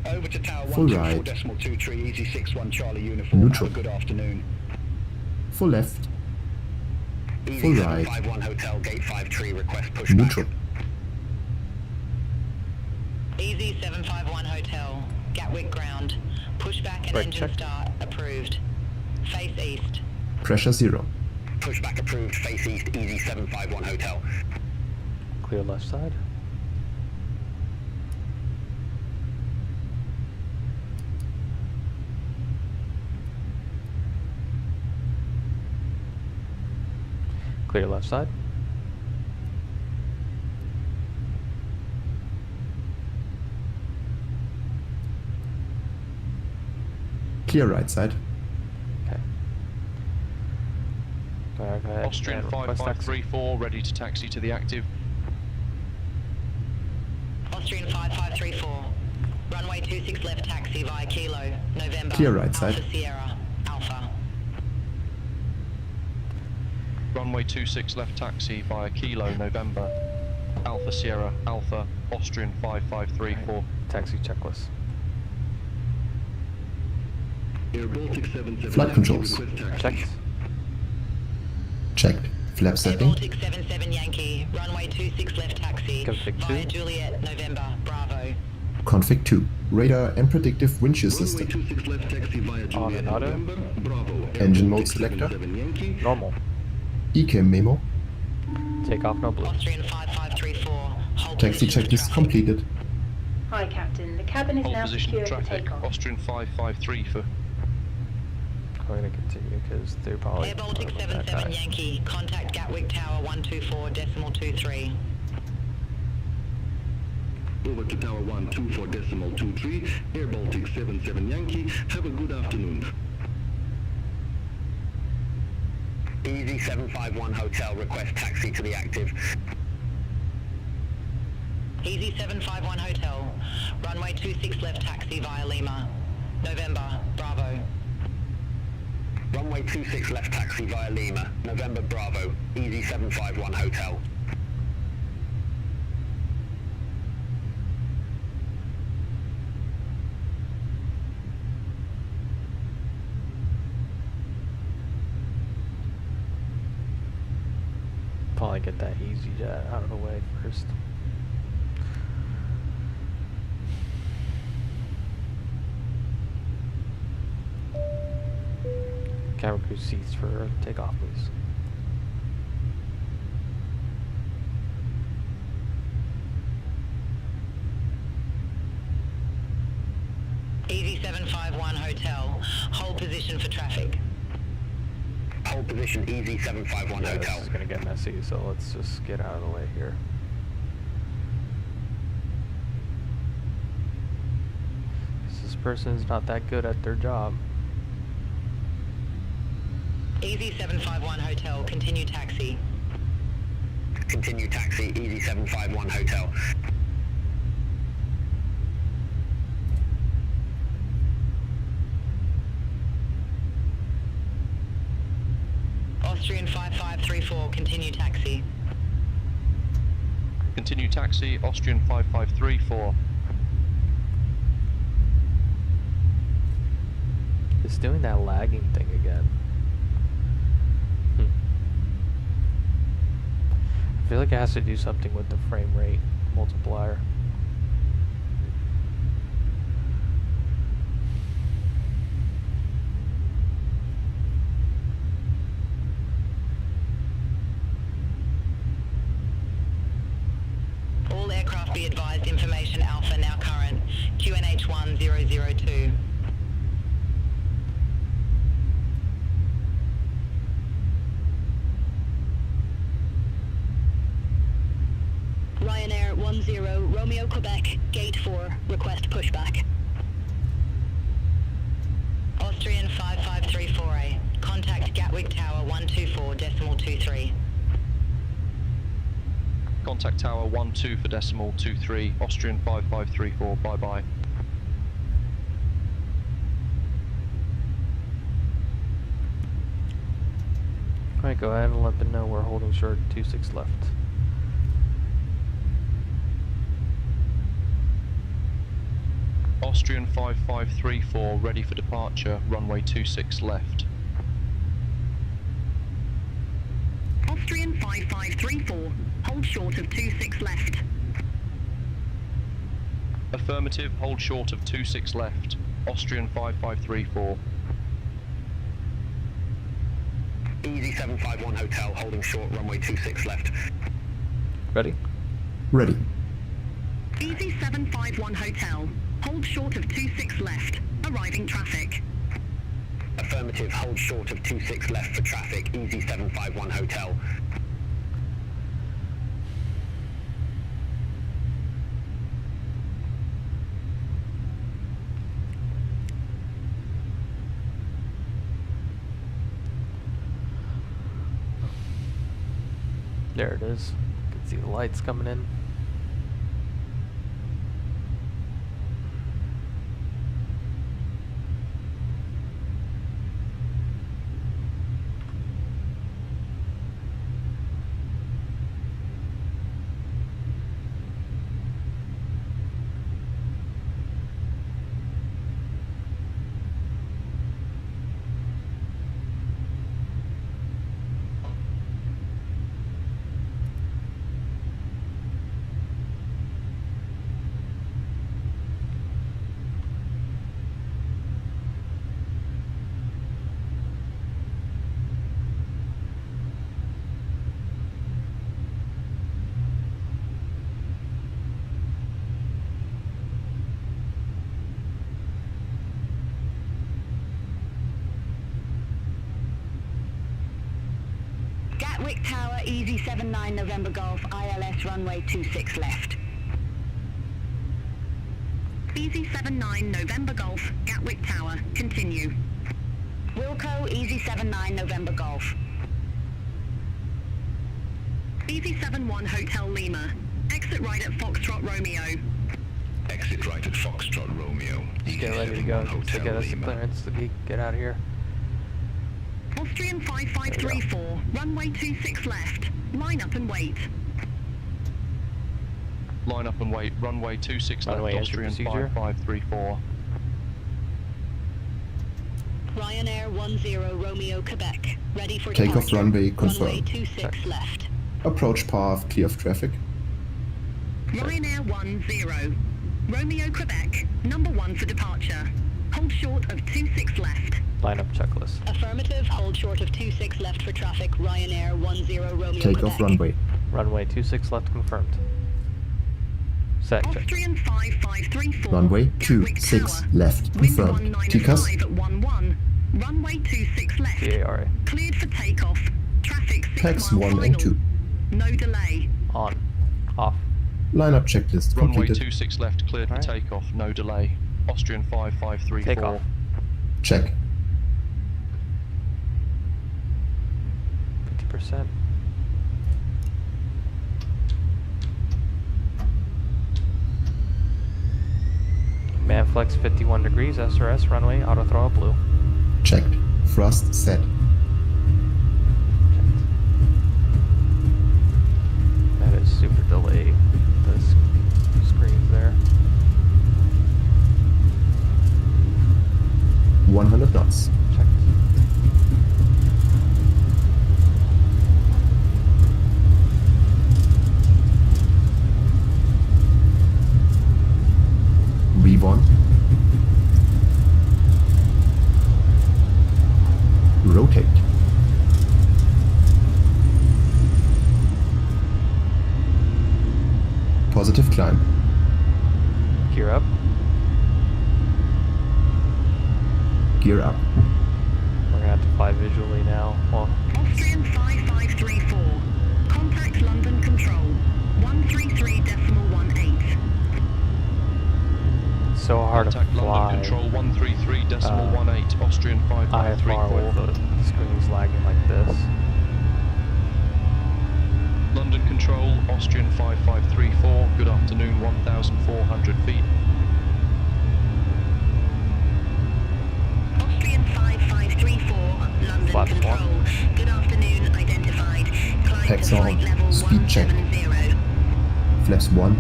Over to tower Full 124.23, Easy 61 Charlie uniform. Neutral. Have a good afternoon. Full left. Easy Full right. 751 Hotel, gate 53, request pushback. Neutral. Easy 751 Hotel, Gatwick ground. Pushback and Brake engine check. start approved. Face east. Pressure 0. Pushback approved, face east, Easy 751 Hotel. Clear left side. Clear left side. Clear right side. Okay. Go ahead Austrian and request taxi. 5534, ready to taxi to the active. Austrian 5534. Runway 26 left taxi via Kilo, November. Clear right Alpha side. Sierra, Alpha. Runway 26 left taxi via Kilo November, Alpha Sierra Alpha, Austrian 5534. Taxi checklist. Air Baltic 77 Flight Yankee, controls. request taxi. Checked. Checked. Flap Air setting. Baltic 77 Yankee, runway 26 left taxi Config via 2. Juliet November Bravo. Config 2. Radar and predictive wind shear Runway system. 26 left taxi via Juliet and auto. November, Bravo. Air Engine mode Baltic selector. 77 Yankee. Normal. ECAM memo. Takeoff no blue. Austrian 5534, hold Taxi position for checklist traffic. completed. Hi, Captain. The cabin is Hold now position secure for for traffic, takeoff. Austrian 553 for. I'm going to continue because they're probably Air Baltic talking about that 77 guy. Yankee, contact Gatwick Tower 124.23. Over to Tower 124.23. Air Baltic 77 Yankee. Have a good afternoon. Easy 751 Hotel, request taxi to the active. Easy 751 Hotel, runway 26 left taxi via Lima, November Bravo. Runway 26 left taxi via Lima, November Bravo, Easy 751 Hotel. Probably get that easy jet out of the way first. Camera crew seats for takeoff, please. Easy 751 Hotel, hold position for traffic. Hold position, Easy 751 Yeah, Hotel. this is gonna get messy, so let's just get out of the way here. This person's not that good at their job. Easy 751 Hotel, continue taxi. Continue taxi, Easy 751 Hotel. Austrian 5534, continue taxi. Continue taxi, Austrian 5534. It's doing that lagging thing again. I feel like it has to do something with the frame rate multiplier. All aircraft be advised, information Alpha now current, QNH 1002. Ryanair 10 Romeo Quebec, gate 4, request pushback. Austrian 5534A, contact Gatwick Tower 124.23. Contact tower 12 for decimal 23, Austrian 5534, bye bye. Alright, go ahead and let them know we're holding short 26 left. Austrian 5534, ready for departure, runway 26 left. Austrian 5534, hold short of 26 left. Affirmative, hold short of 26 left, Austrian 5534. Easy 751 Hotel, holding short, runway 26 left. Ready? Ready. Easy 751 Hotel, hold short of 26 left, arriving traffic. Affirmative, hold short of 26 left for traffic, Easy 751 Hotel. There it is. You can see the lights coming in. Gatwick Tower, Easy 79 November Golf, ILS runway 26 left. Easy 79 November Golf, Gatwick Tower, continue. Wilco, Easy 79 November Golf. Easy 71 Hotel Lima, exit right at Foxtrot Romeo. Exit right at Foxtrot Romeo. Just get ready to go to get us the clearance to get out of here. Austrian 5534, runway 26 left. Line up and wait. Line up and wait. Runway 26 left. Runway entry Austrian procedure. 5534. Ryanair 10 Romeo Quebec, ready for Takeoff departure. runway Runway confirmed. 26 left. Approach path clear of traffic. Ryanair 10 Romeo Quebec, number 1 for departure. Hold short of 26 left. Lineup checklist. Affirmative, hold short of 26 left for traffic, Ryanair 10 Romeo Takeoff Quebec. runway. Runway 26 left confirmed. Set check. Austrian 5534. Runway Gatwick 26 Tower. left Wind confirmed. TCAS 195 at 11. Runway 26 left. TARA. Cleared for takeoff. Traffic 6 PAX mile 1 and final. 2. No delay. On. Off. Lineup checklist Runway completed. 26 left, cleared for Alright. takeoff, no delay. Austrian 5534. Take off. Check. 50%. Manflex 51 degrees, SRS, runway, auto throttle blue. Checked. Thrust set. That is super delayed. The screens there. 100 knots. Checked. V1. Rotate. Positive climb. Gear up. Gear up. We're gonna have to fly visually now. Well, Austrian 5534. Contact London Control. 133.18. it's so hard to Contact fly London Control 133.18, Austrian IFR 5534. with the screens lagging like this. London Control, Austrian 5534, good afternoon, 1,400 feet. Austrian 5534. London Flaps Control. one. Good afternoon, identified. Climb Hex to on. flight level Speed check. 170. Flaps 1.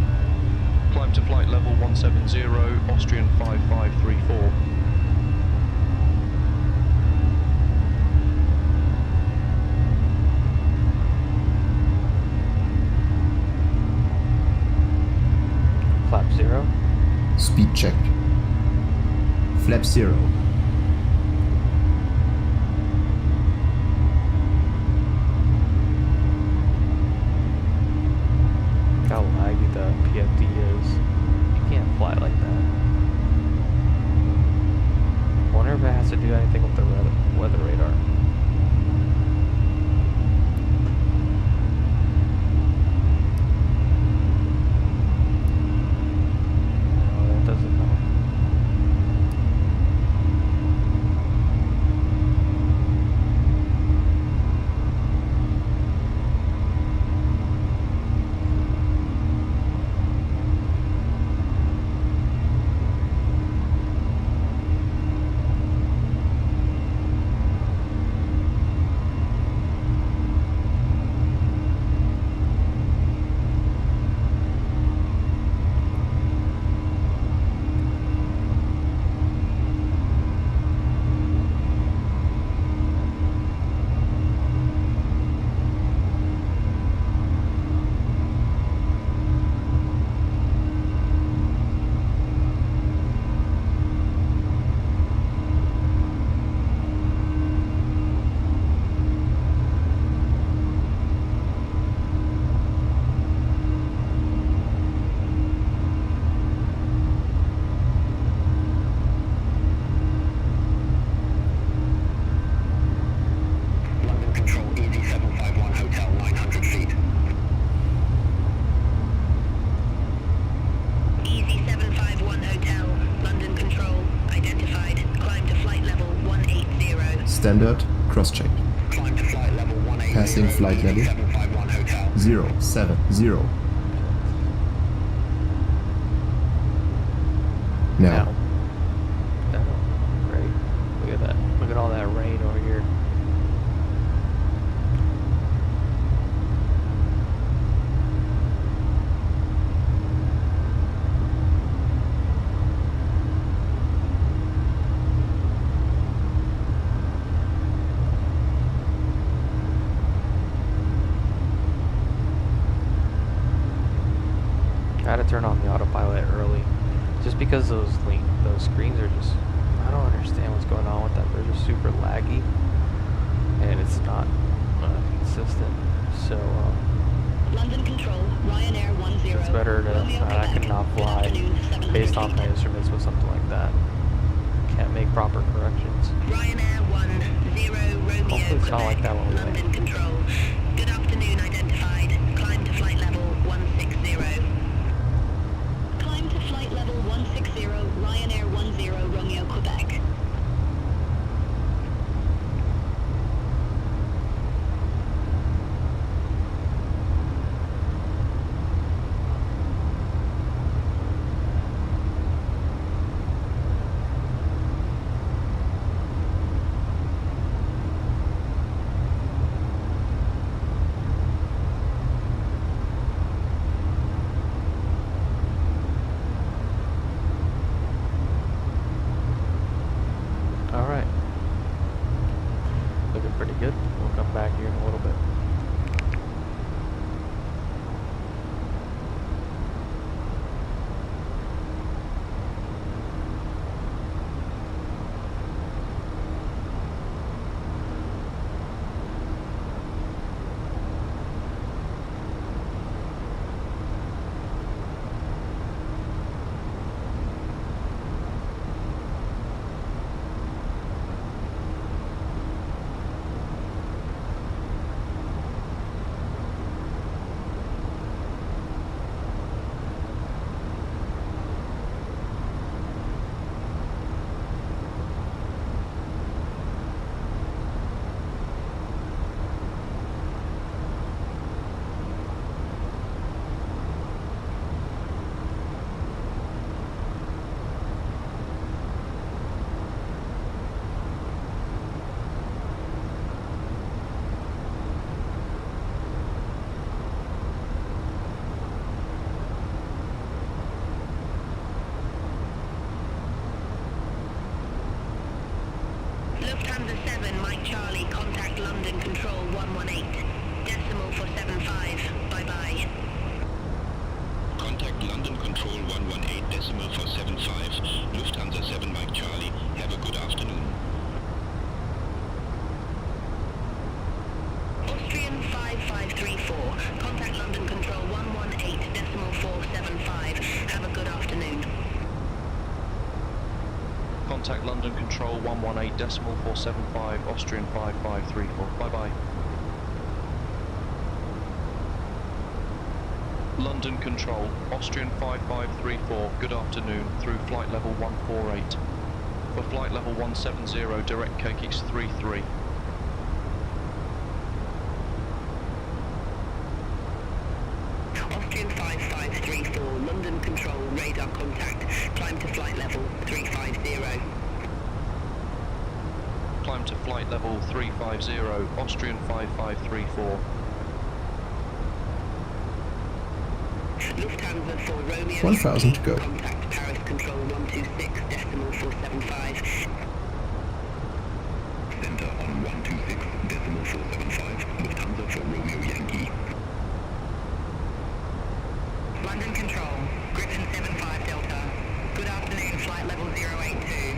Climb to flight level 170, Austrian 5534. Flap 0. Speed checked. Flap 0. How laggy the PFD is. You can't fly like that. I wonder if it has to do anything with the weather radar. No, that doesn't know. Standard, cross-checked. Climb to flight level 180. Passing flight level 751 hotel. 070. Now. Oh, great. Look at that. Look at all that rain over here. I had to turn on the autopilot early, just because those screens are just, I don't understand what's going on with them. They're just super laggy, and it's not consistent. So London Control, Ryanair 10. it's better to I cannot fly based off my instruments with something like that. Can't make proper corrections. Ryanair 10 Romeo. Hopefully it's not like that when we London land. Control. Good afternoon identified. Climb to flight level 160. Climb to flight level 160, Ryanair 10 Romeo, Quebec. Alright. Looking pretty good. We'll come back here in a little bit. Lufthansa 7, Mike Charlie, contact London Control 118. Decimal for 75. Bye-bye. Contact London Control 118 decimal for 75. Lufthansa 7 Mike Charlie. Have a good afternoon. Austrian 5534, contact London Control 118, decimal 475. Have a good afternoon. Contact London Control 118 decimal 475 Austrian 5534. Bye bye. London Control Austrian 5534. Good afternoon through flight level 148. For flight level 170 direct KX 33. Austrian 5534, London Control, radar contact. Climb to flight level 350. Climb to flight level 350 Austrian 5534. Lufthansa for Romeo 1000 to go. Contact Paris Control 126, decimal 475. Center on 126 decimal 475. Lufthansa for Romeo Yankee. London Control, Griffin 75 Delta. Good afternoon, flight level 082.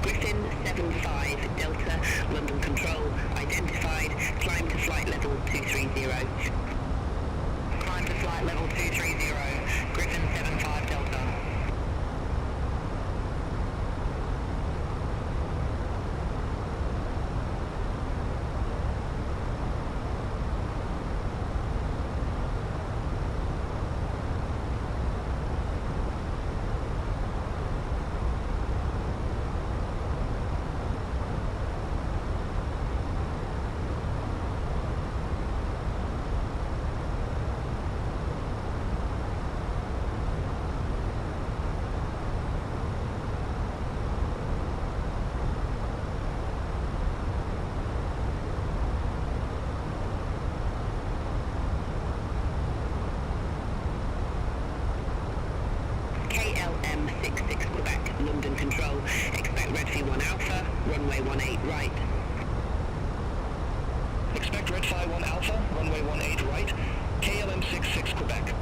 Griffin 75 Delta, London Control, identified, climb to flight level 230. Climb to flight level 230, Griffin 75 Delta. London Control, expect Redfy 1 Alpha, runway 18 right. Expect Redfy 1 Alpha, runway 18 right, KLM 66 Quebec.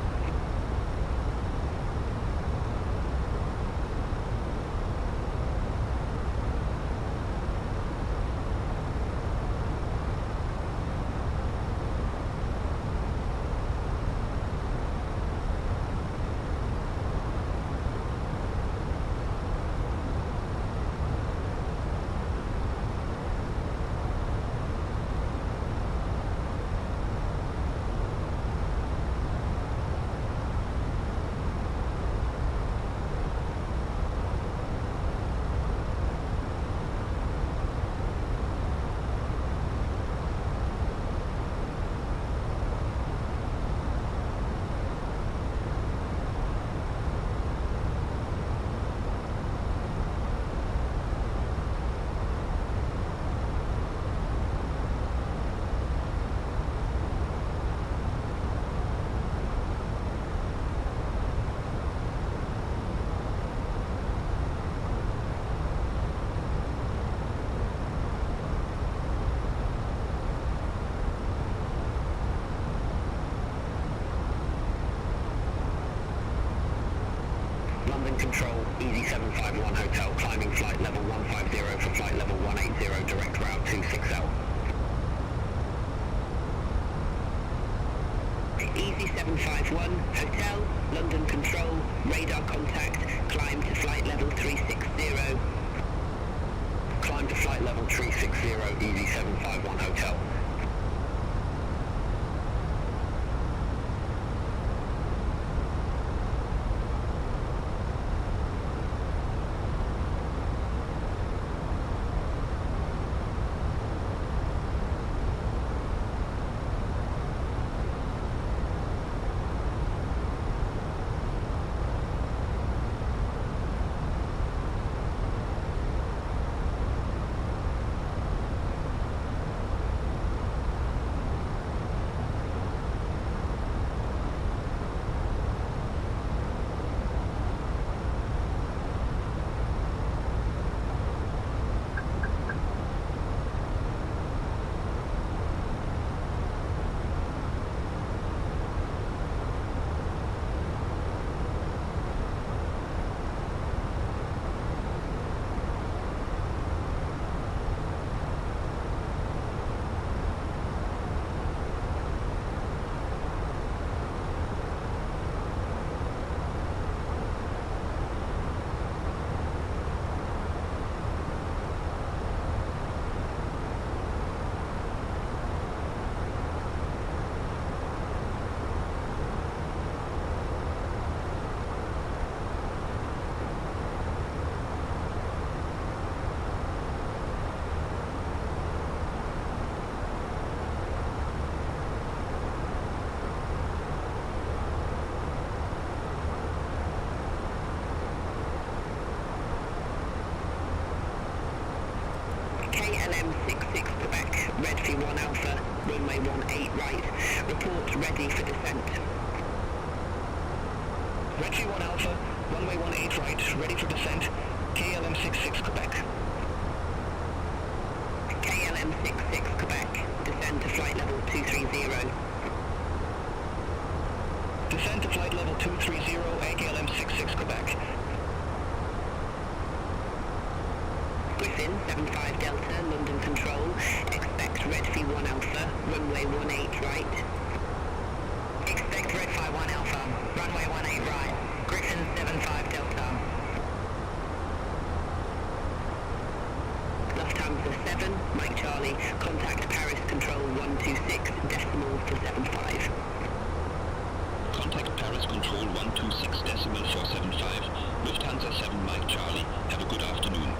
London Control, Easy 751 Hotel, climbing flight level 150 for flight level 180, direct route 26L. Easy 751 Hotel, London Control, radar contact, climb to flight level 360. Climb to flight level 360, Easy 751 Hotel. KLM 66 Quebec, Redfy 1 Alpha, runway 18 right, report ready for descent. Redfy 1 Alpha, runway 18 right, ready for descent, KLM 66 Quebec. KLM 66 Quebec, descend to flight level 230. Descend to flight level 230, KLM 66 Quebec. Griffin 75 Delta, London Control, expect Redfy 1 Alpha, runway 18 right. Expect Redfy 1 Alpha, runway 18 right. Griffin 75 Delta. Lufthansa 7, Mike Charlie, contact Paris Control 126, decimal for 75. Contact Paris Control 126 decimal 475, Lufthansa 7 Mike Charlie. Have a good afternoon.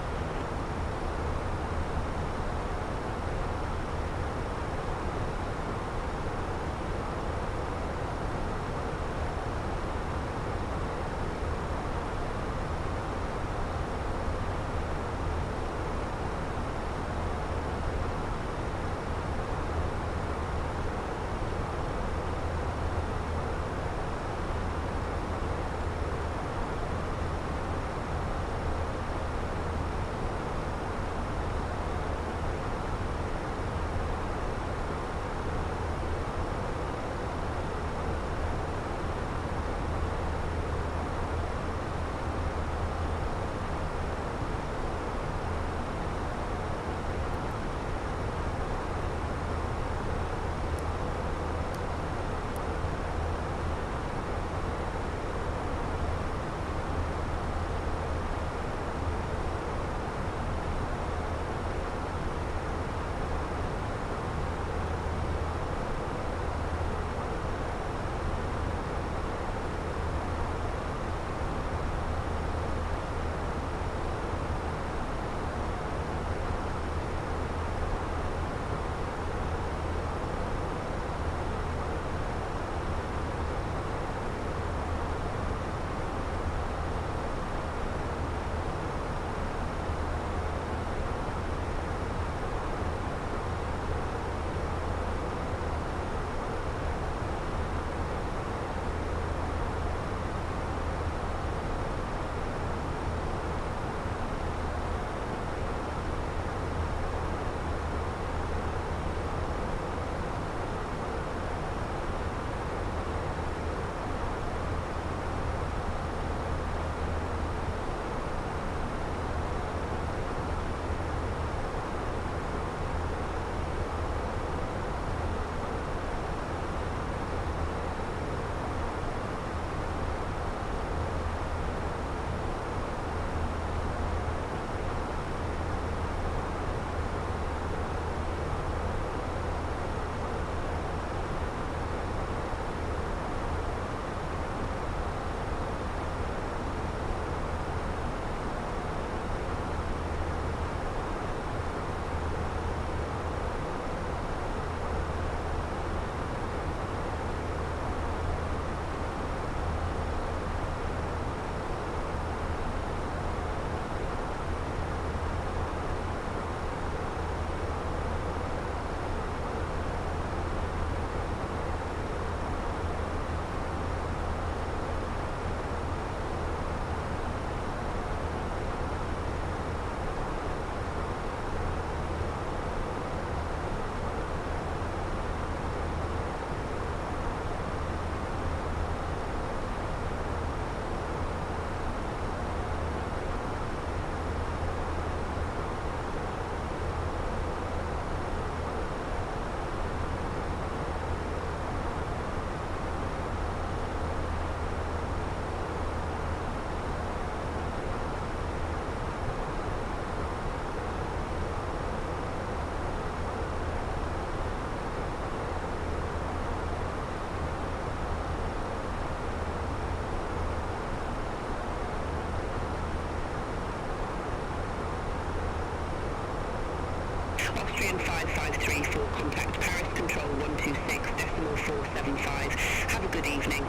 Austrian 5534, contact Paris Control 126.475. Have a good evening.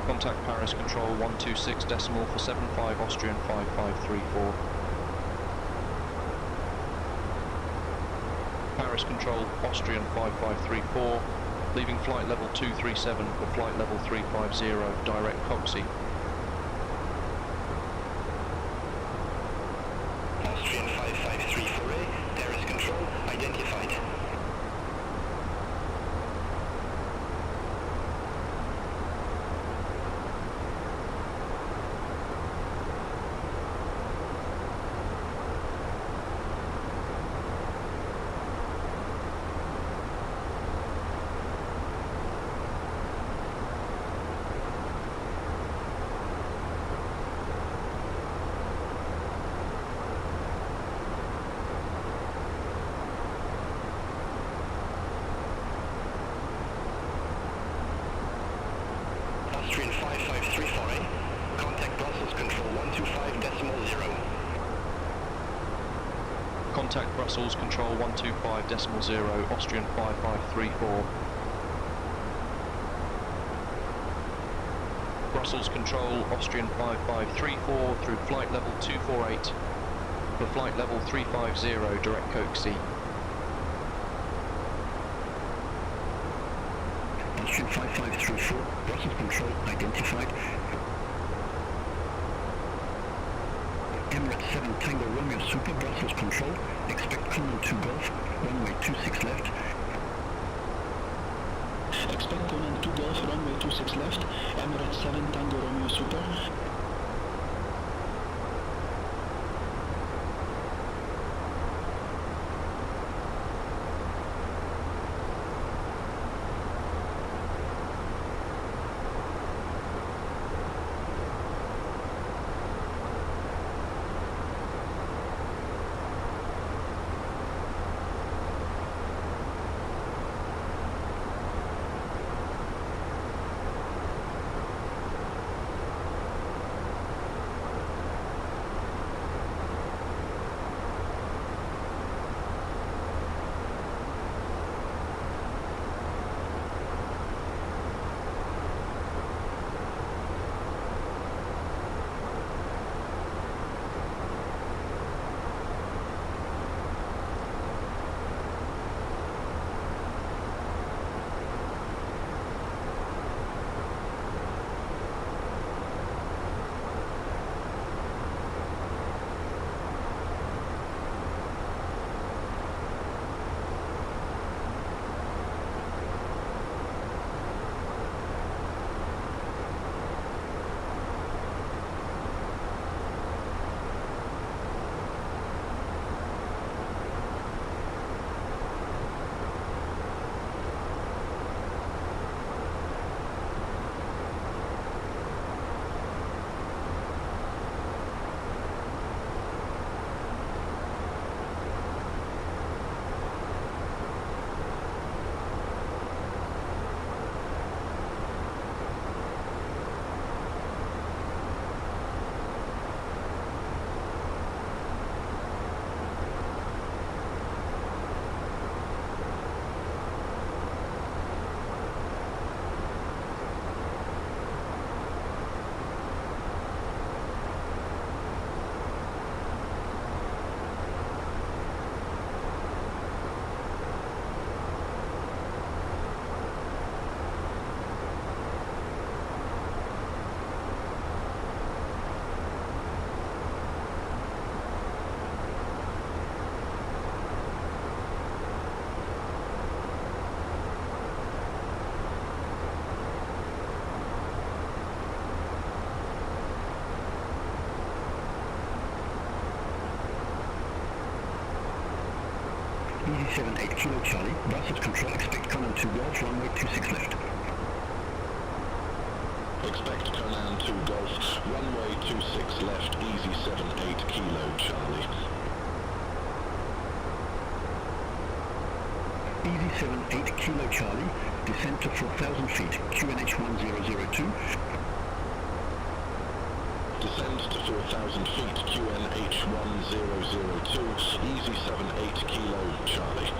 Contact Paris Control 126.475 Austrian 5534. Paris Control Austrian 5534, leaving flight level 237 for flight level 350, direct Coxie. Austrian 5534A, Paris Control, identified. Austrian 5534A, contact Brussels Control 125.0. Contact Brussels Control 125.0 Austrian 5534. Brussels Control Austrian 5534 through flight level 248 for flight level 350 direct Coxie. Austrian 5534, Brussels Control identified. Emirates 7 Tango Romeo Super, Brussels Control, expect Common 2 Golf, runway 26 left. Expect Conan 2 Golf, runway 26 left, Emirates 7 Tango Romeo Super. Easy 78 Kilo Charlie, Brussels Control, expect Conan 2 Golf, runway 26 left. Expect Conan 2 Golf, runway 26 left, easy 78 Kilo Charlie. Easy 78 Kilo Charlie, descent to 4,000 feet, QNH 1002. descend to 4,000 feet, QNH 1002, easy 78 Kilo Charlie.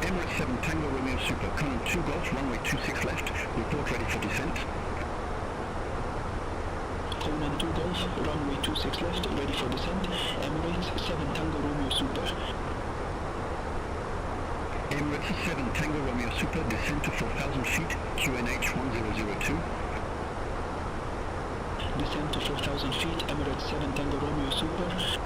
Emirates 7 Tango Romeo Super, Conan 2 Golf, runway 26 left, report ready for descent. Conan 2 Golf, runway 26 left, ready for descent, Emirates 7 Tango Romeo Super. Emirates 7 Tango Romeo Super, descent to 4,000 feet, QNH 1002. Descent to 4,000 feet, Emirates 7 Tango Romeo Super.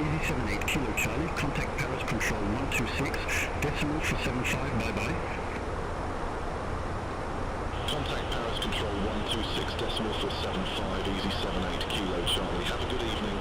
Easy 78 Kilo Charlie, contact Paris Control 126, decimal for 75, bye-bye. Contact Paris Control 126, decimal for 75, easy 78 Kilo Charlie. Have a good evening.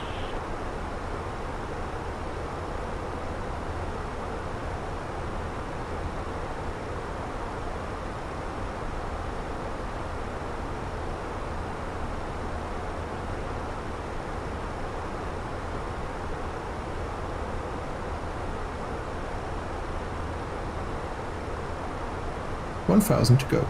$1,000 to go.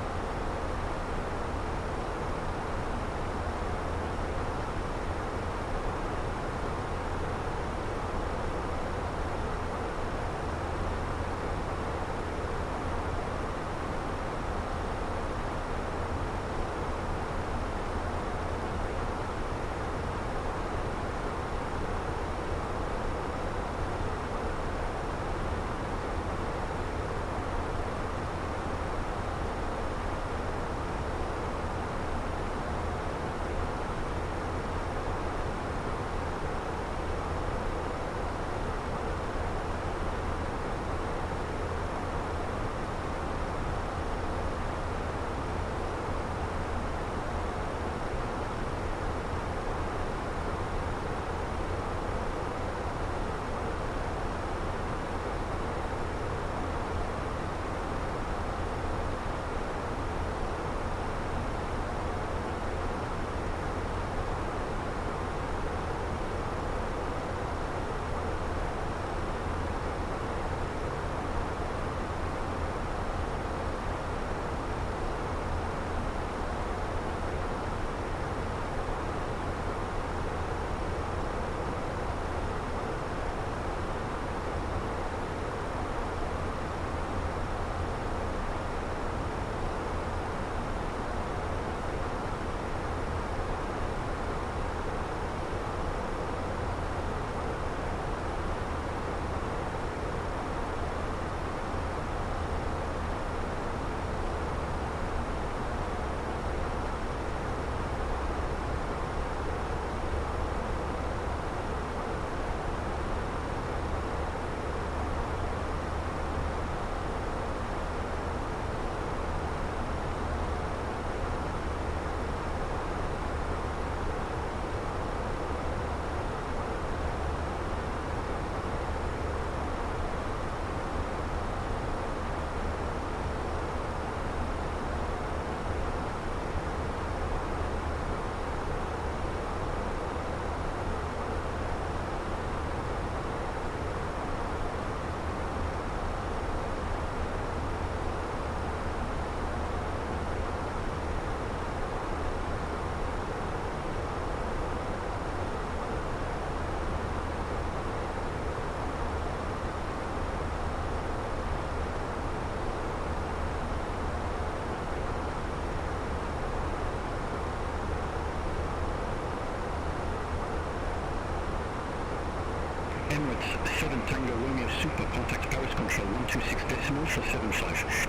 Emirates 7 Tango Romeo Super, contact Paris Control 126 decimal for 75.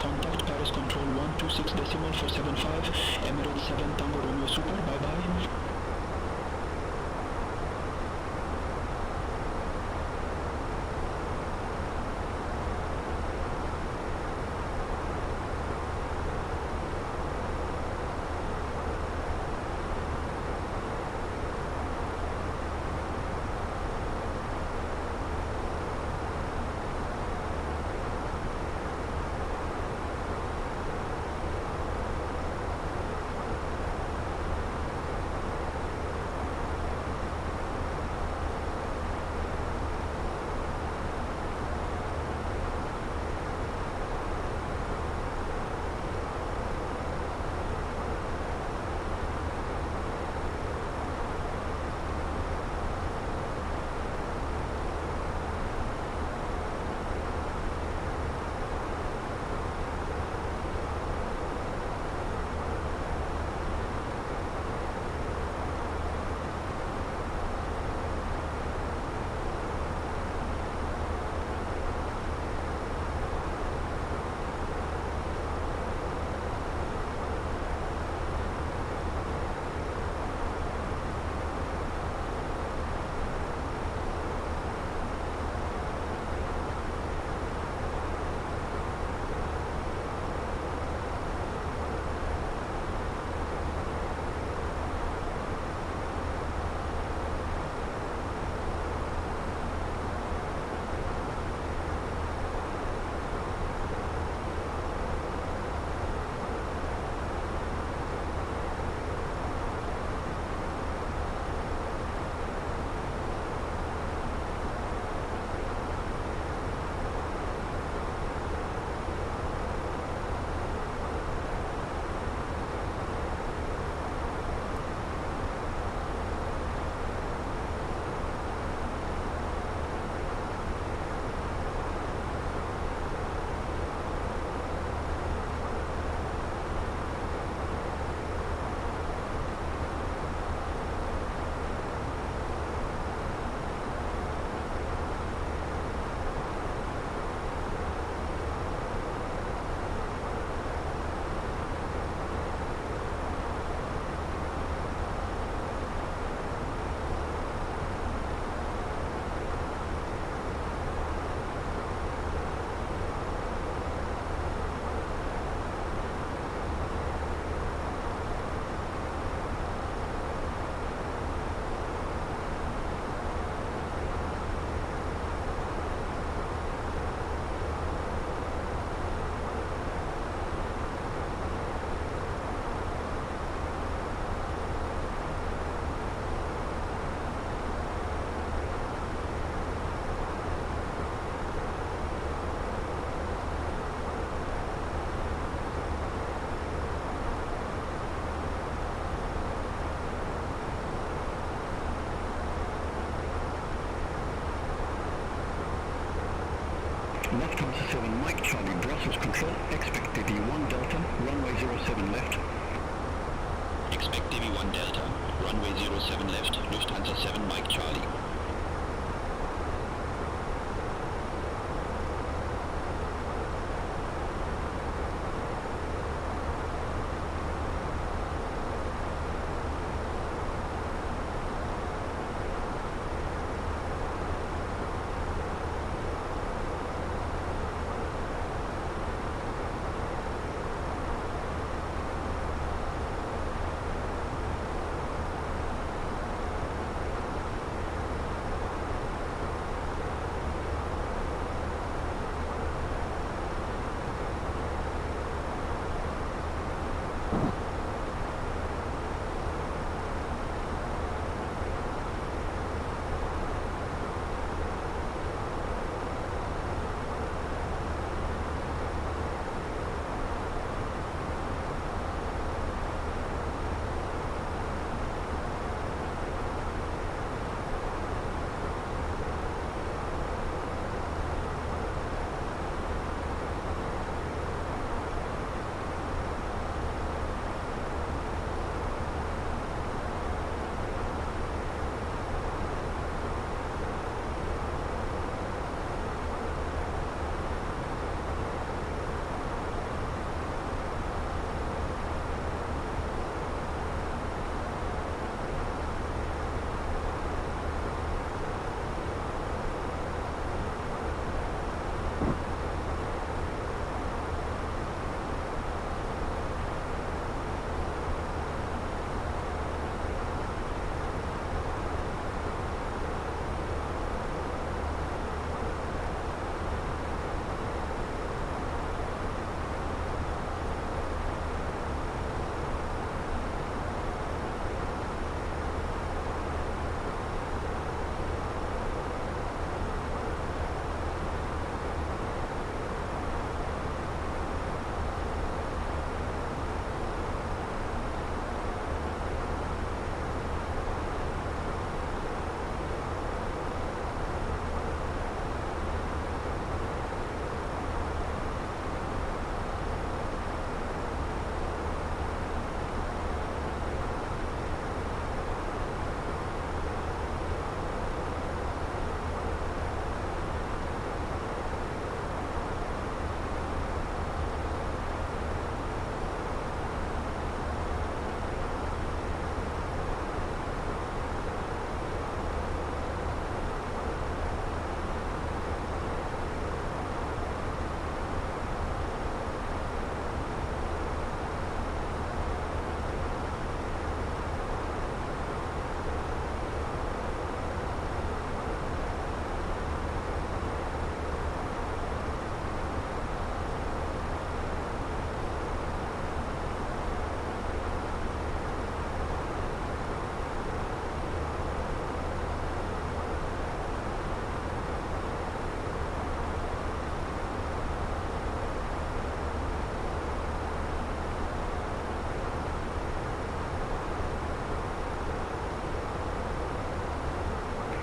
Contact Paris Control 126 decimal for 75, Emirates 7 Tango Romeo Super, bye-bye. 7 Mike Charlie, Brussels Control, expect DB1 Delta, runway 07 left. Expect DB1 Delta, runway 07 left, Lufthansa 7 Mike Charlie.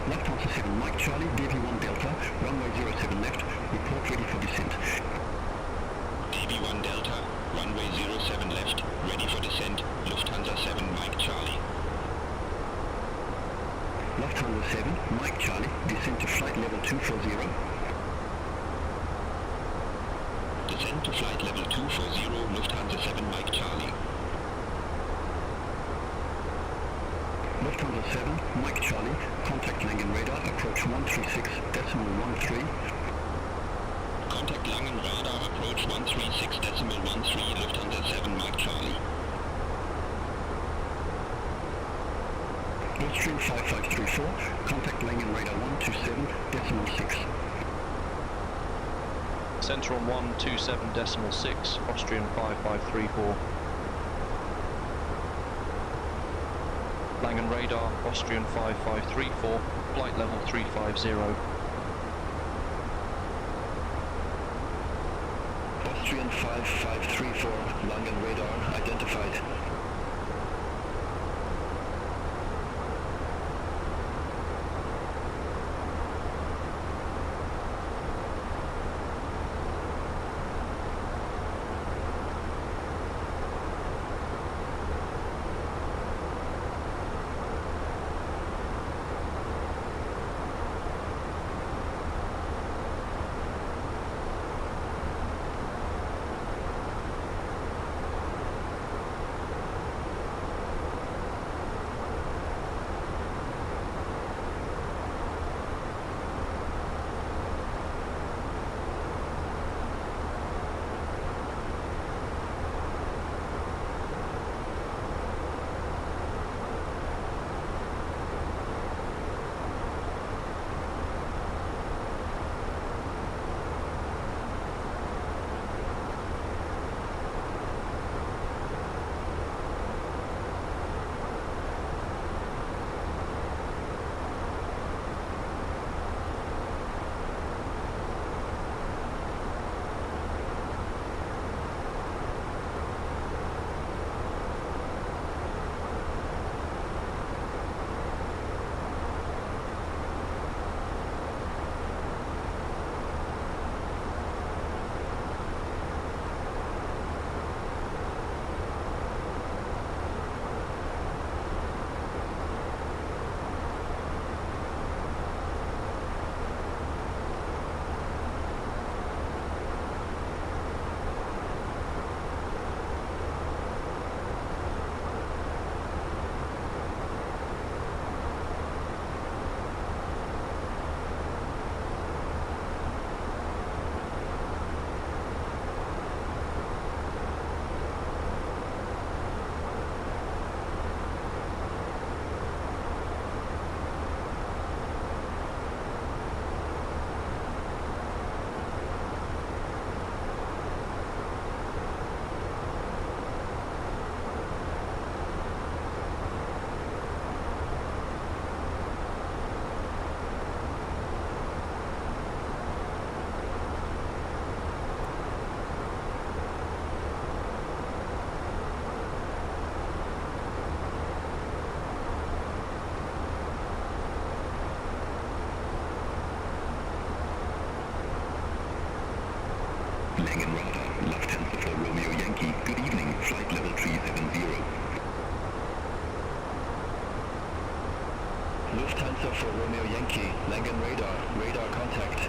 Lufthansa 7 Mike Charlie, DB1 Delta, runway 07 left, report ready for descent. DB1 Delta, runway 07 left, ready for descent, Lufthansa 7 Mike Charlie. Lufthansa 7 Mike Charlie, descent to flight level 240. Descent to flight level 240, Lufthansa 7 Mike Charlie. Lufthansa 7 Mike Charlie, contact Langen radar, approach 136.13. Contact Langen radar, approach 136.13, Lufthansa 7 Mike Charlie. Austrian 5534, contact Langen radar 127.6. Central 127.6, Austrian 5534. Langen radar, Austrian 5534, flight level 350. Austrian 5534, Langen radar, identified. Delta for Romeo Yankee, Langen radar, radar contact.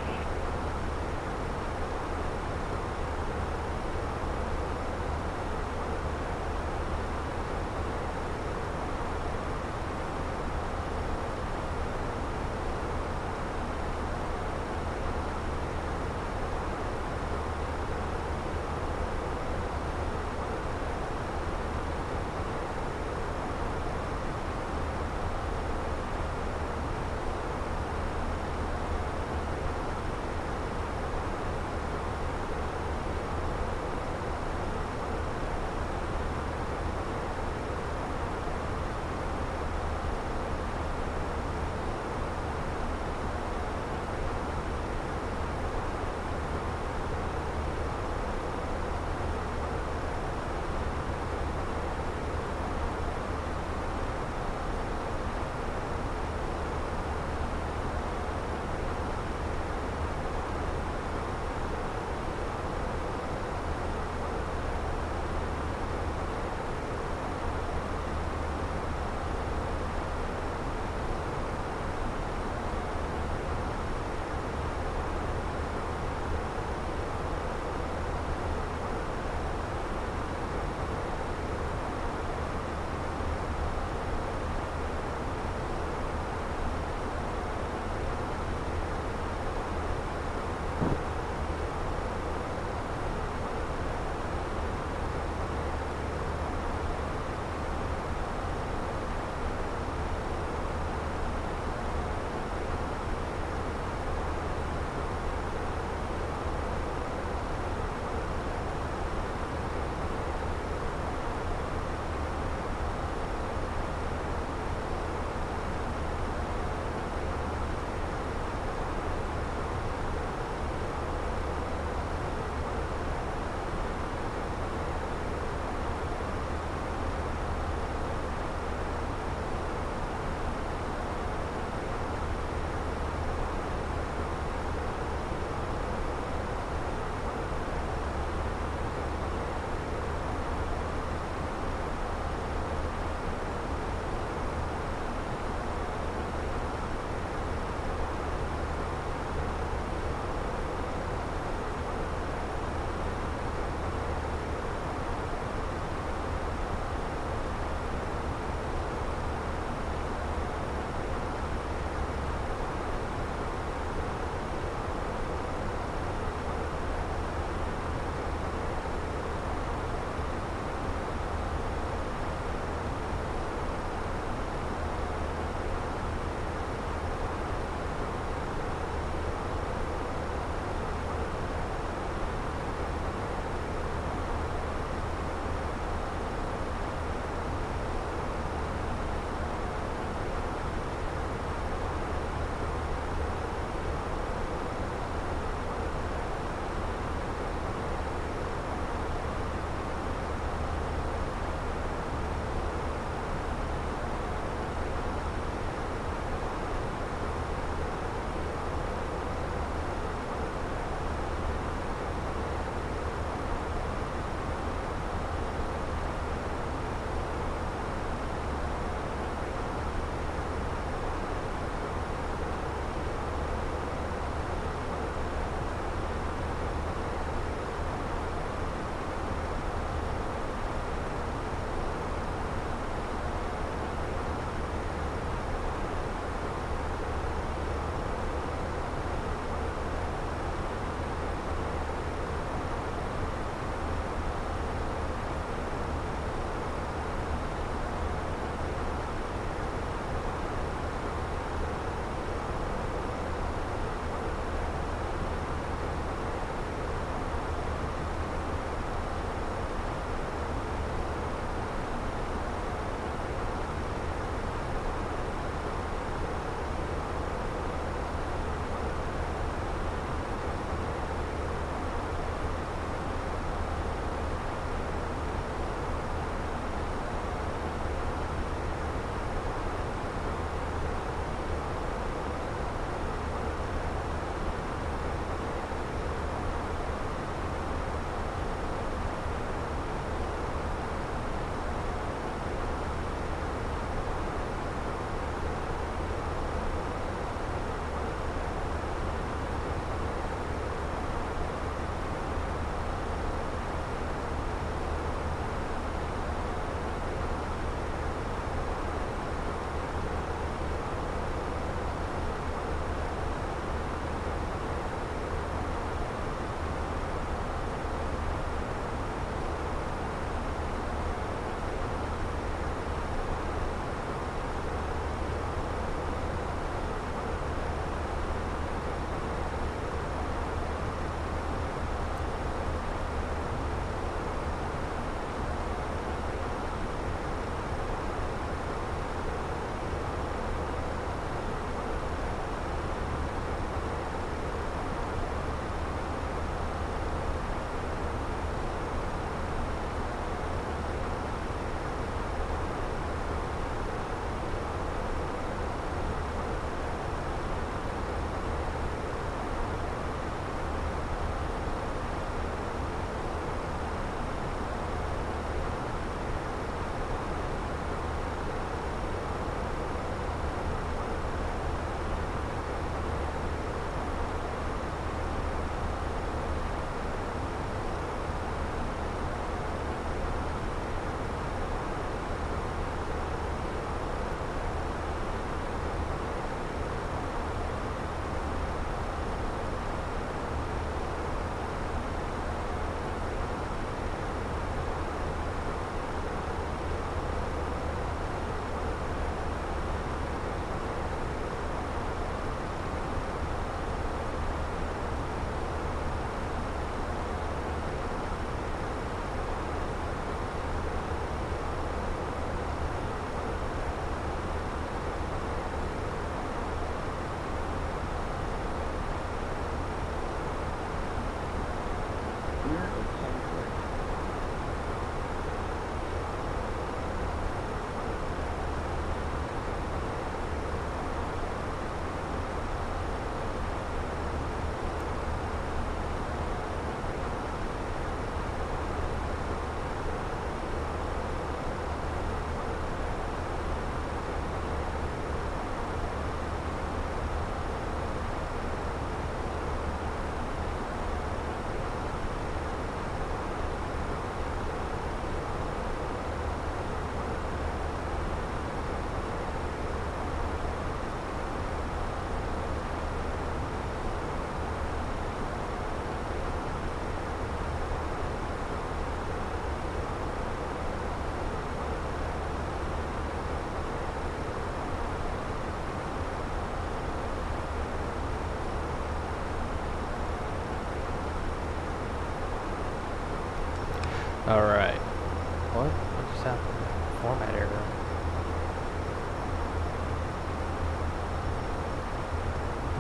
happened? Format error.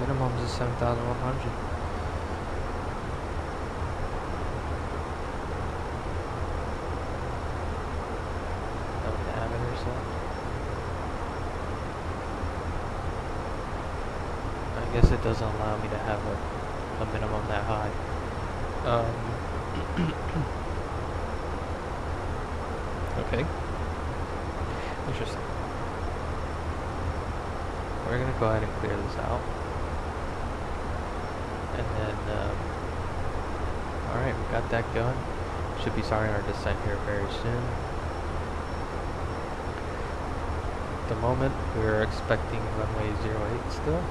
Minimum is 7,100. No navigators left. I guess it doesn't allow me to have a minimum that high. Okay. Interesting. We're gonna go ahead and clear this out. And then, alright, we got that going. Should be starting our descent here very soon. At the moment, we're expecting runway 08 still.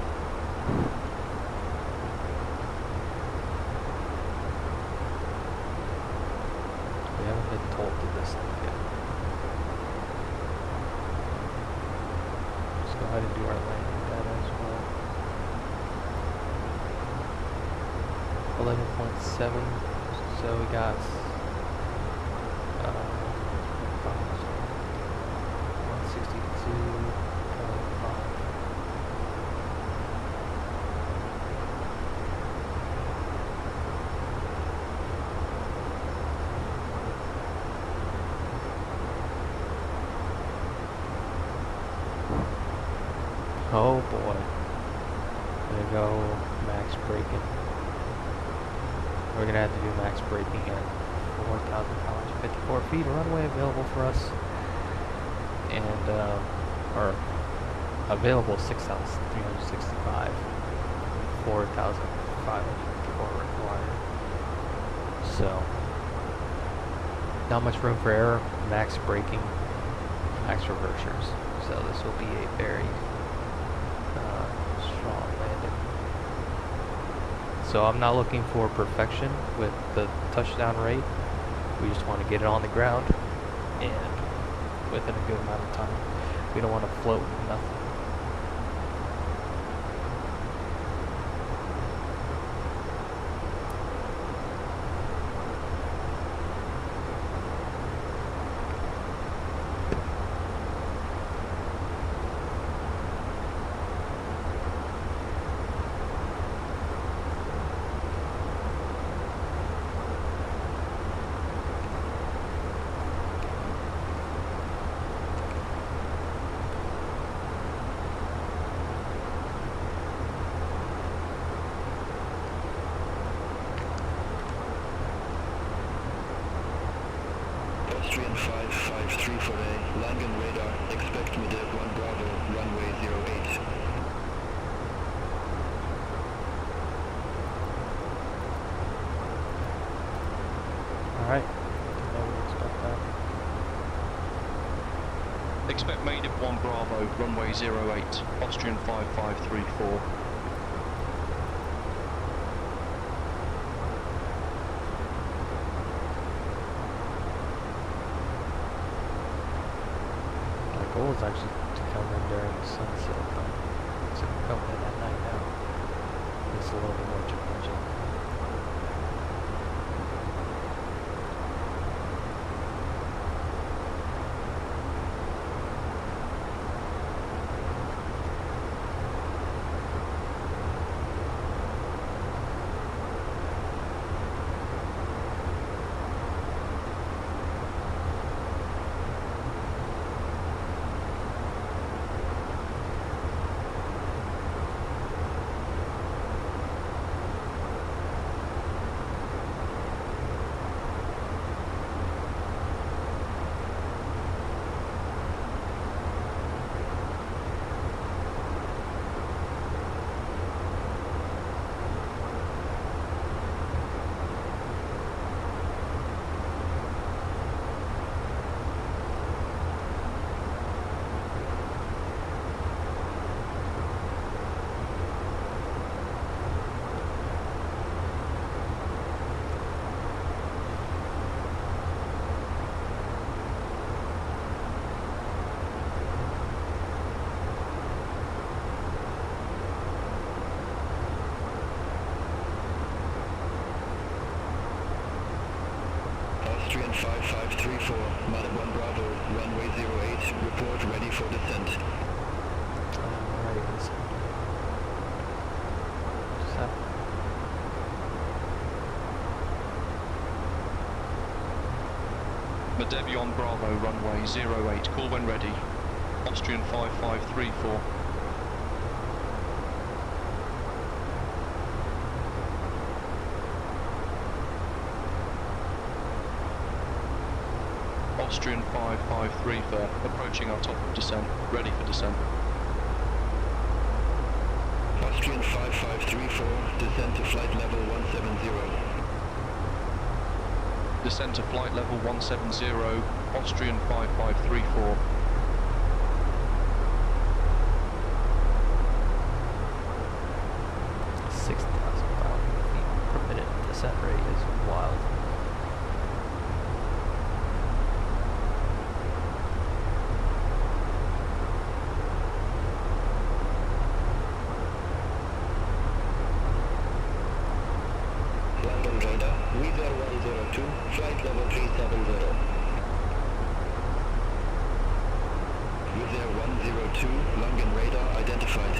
We haven't been told to descend yet. Let's go ahead and do our landing data as well. 11.7, so we got 162.5. Oh boy. There we go, max braking. We're gonna have to do max braking at 4,554 feet, runway available for us. And, or available 6,365, 4,554 required. So, not much room for error, max braking, max reversers. So this will be a very strong landing. So I'm not looking for perfection with the touchdown rate. We just want to get it on the ground and within a good amount of time. We don't want to float nothing. Austrian 553 for a Langen radar, expect Medev 1 Bravo, runway 08. Alright, I would expect that. Expect Medev 1 Bravo, runway 08, Austrian 5534. My goal is actually to come in during the sunset, but so coming in at night now. It's a little bit more challenging. 5534, Mother 1 Bravo, runway 08, report ready for descent. Alright, guys. Just have Medevion Bravo, runway 08, call when ready. Austrian 5534. Austrian 553 for approaching our top of descent, ready for descent. Austrian 5534, descend to flight level 170. Descend to flight level 170, Austrian 5534. feet per minute descent rate is wild. London radar, Weather 102, flight level 370. Weather 102, London radar identified.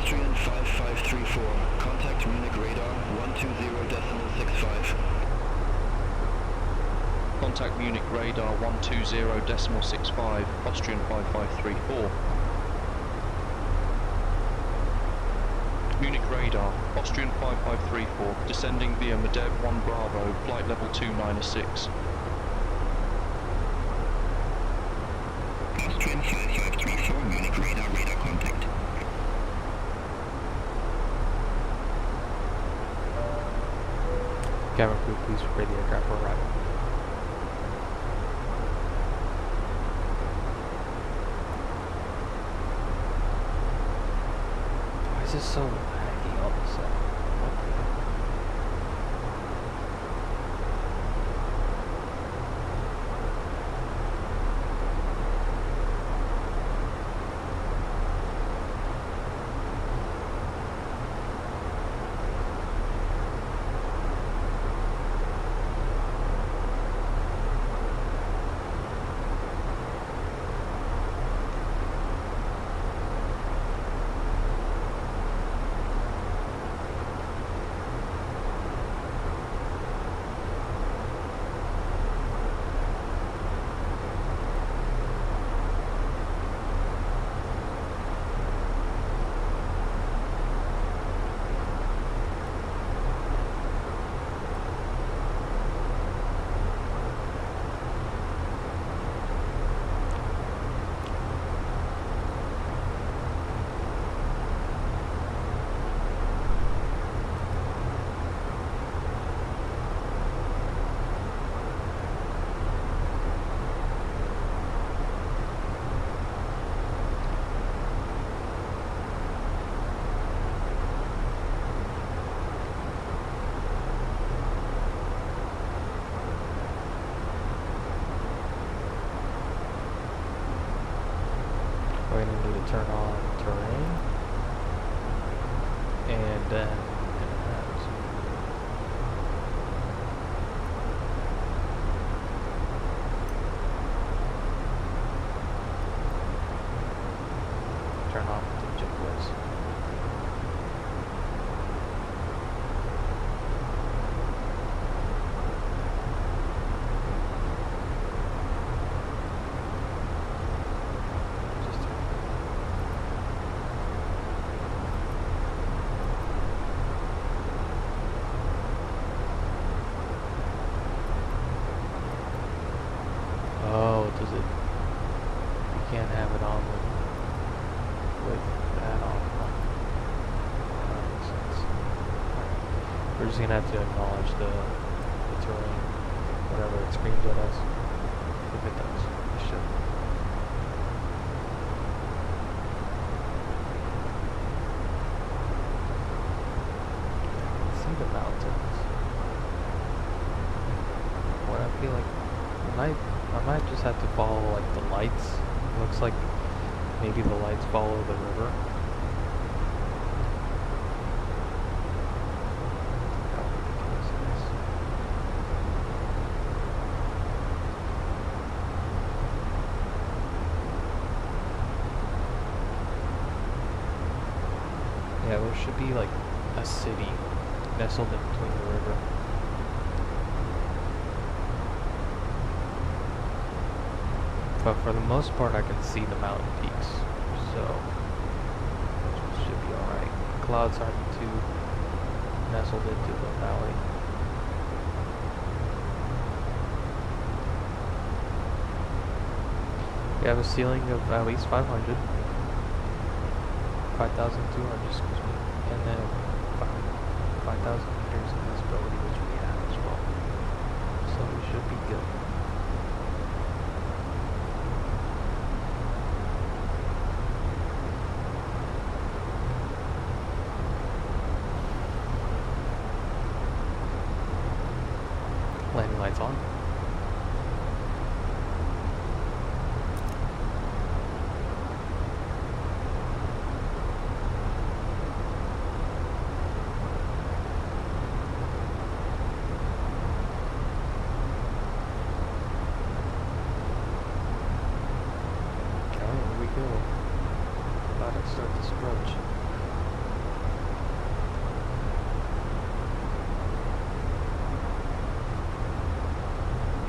Austrian 5534, contact Munich radar 120.65. Contact Munich radar 120.65, Austrian 5534. Munich radar, Austrian 5534, descending via Medev 1 Bravo, flight level 296. Austrian 5534, Munich radar, radar contact. Cabin crew, please prepare the aircraft for arrival. Why is this so laggy all of a sudden? What the heck? We're going to need to turn on terrain, and then we're going to have to turn off the jet boys. Oh, does it? You can't have it on with that on. That makes sense. Alright. We're just gonna have to acknowledge the terrain, whatever it screams at us. If it does, it should. See the mountains. What I feel like, I might just have to follow like the lights. Looks like maybe the lights follow the river. How ridiculous it is. Yeah, there should be like a city nestled in between the river. But for the most part, I can see the mountain peaks, so it should be alright. Clouds aren't too nestled into the valley. We have a ceiling of at least 500, 5,200, excuse me, and then 5,000 meters of visibility, which we have as well. So we should be good. Landing lights on. Okay, here we go. About to start this approach.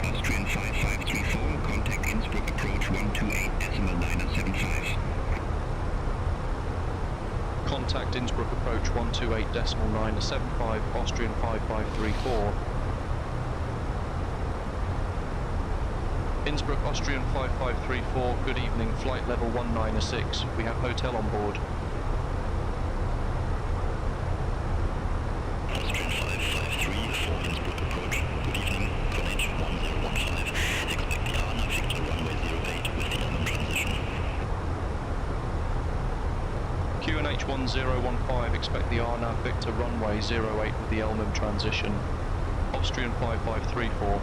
Austrian 5534, contact Innsbruck approach 128.975. Contact Innsbruck approach 128.975, Austrian 5534. Innsbruck Austrian 5534, good evening, flight level 196. We have hotel on board. Austrian 553 for Innsbruck approach, good evening, Greenwich 1015. Expect the ANA Victor runway 08 with the Elman transition. QNH 1015, expect the ANA Victor runway 08 with the Elman transition. Austrian 5534.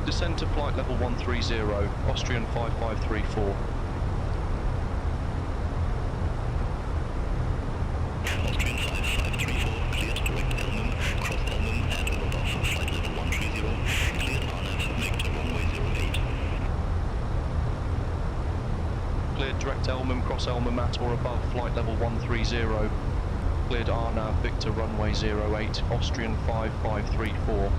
Descend to flight level 130, Austrian 5534. Austrian 5534, cleared direct Elmum, cross Elmum at or above flight level 130, cleared RNAV, make to runway 08. Cleared direct Elmum, cross Elmum at or above flight level 130. Cleared RNAV, Victor runway 08, Austrian 5534.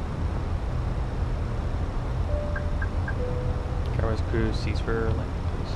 Cameras, crew, cease for landing, please.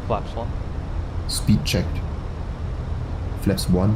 Flaps 1. Speed checked. Flaps 1.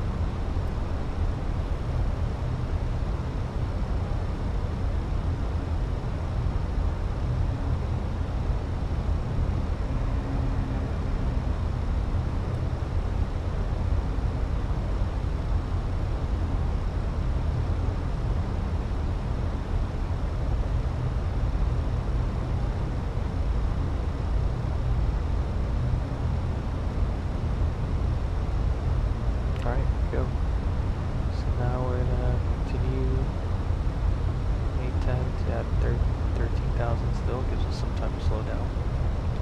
some time to slow down.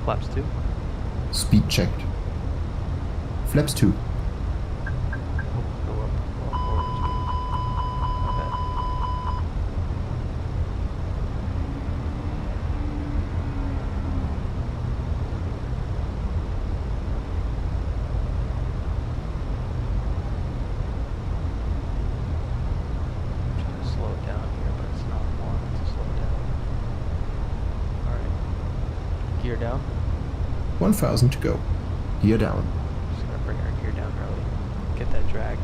Flaps 2. Speed checked. Flaps 2. Oh, go up. Go forward speed. My bad. I'm trying to slow it down here, but it's not wanting to slow down. Alright. Gear down. 1000 to go. Gear down. Just gonna bring our gear down early. Get that drag.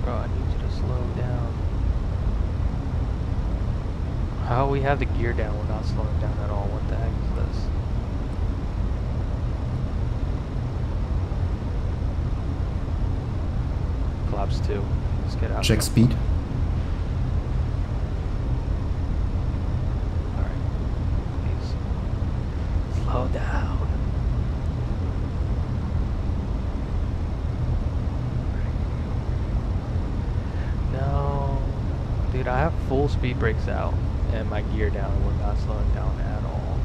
Bro, I need you to slow down. How we have the gear down, we're not slowing down at all. What the heck is this? Flaps 2. Let's get out. Check speed. Alright. Please. Slow down. No. Dude, I have full speed brakes out and my gear down and we're not slowing down at all.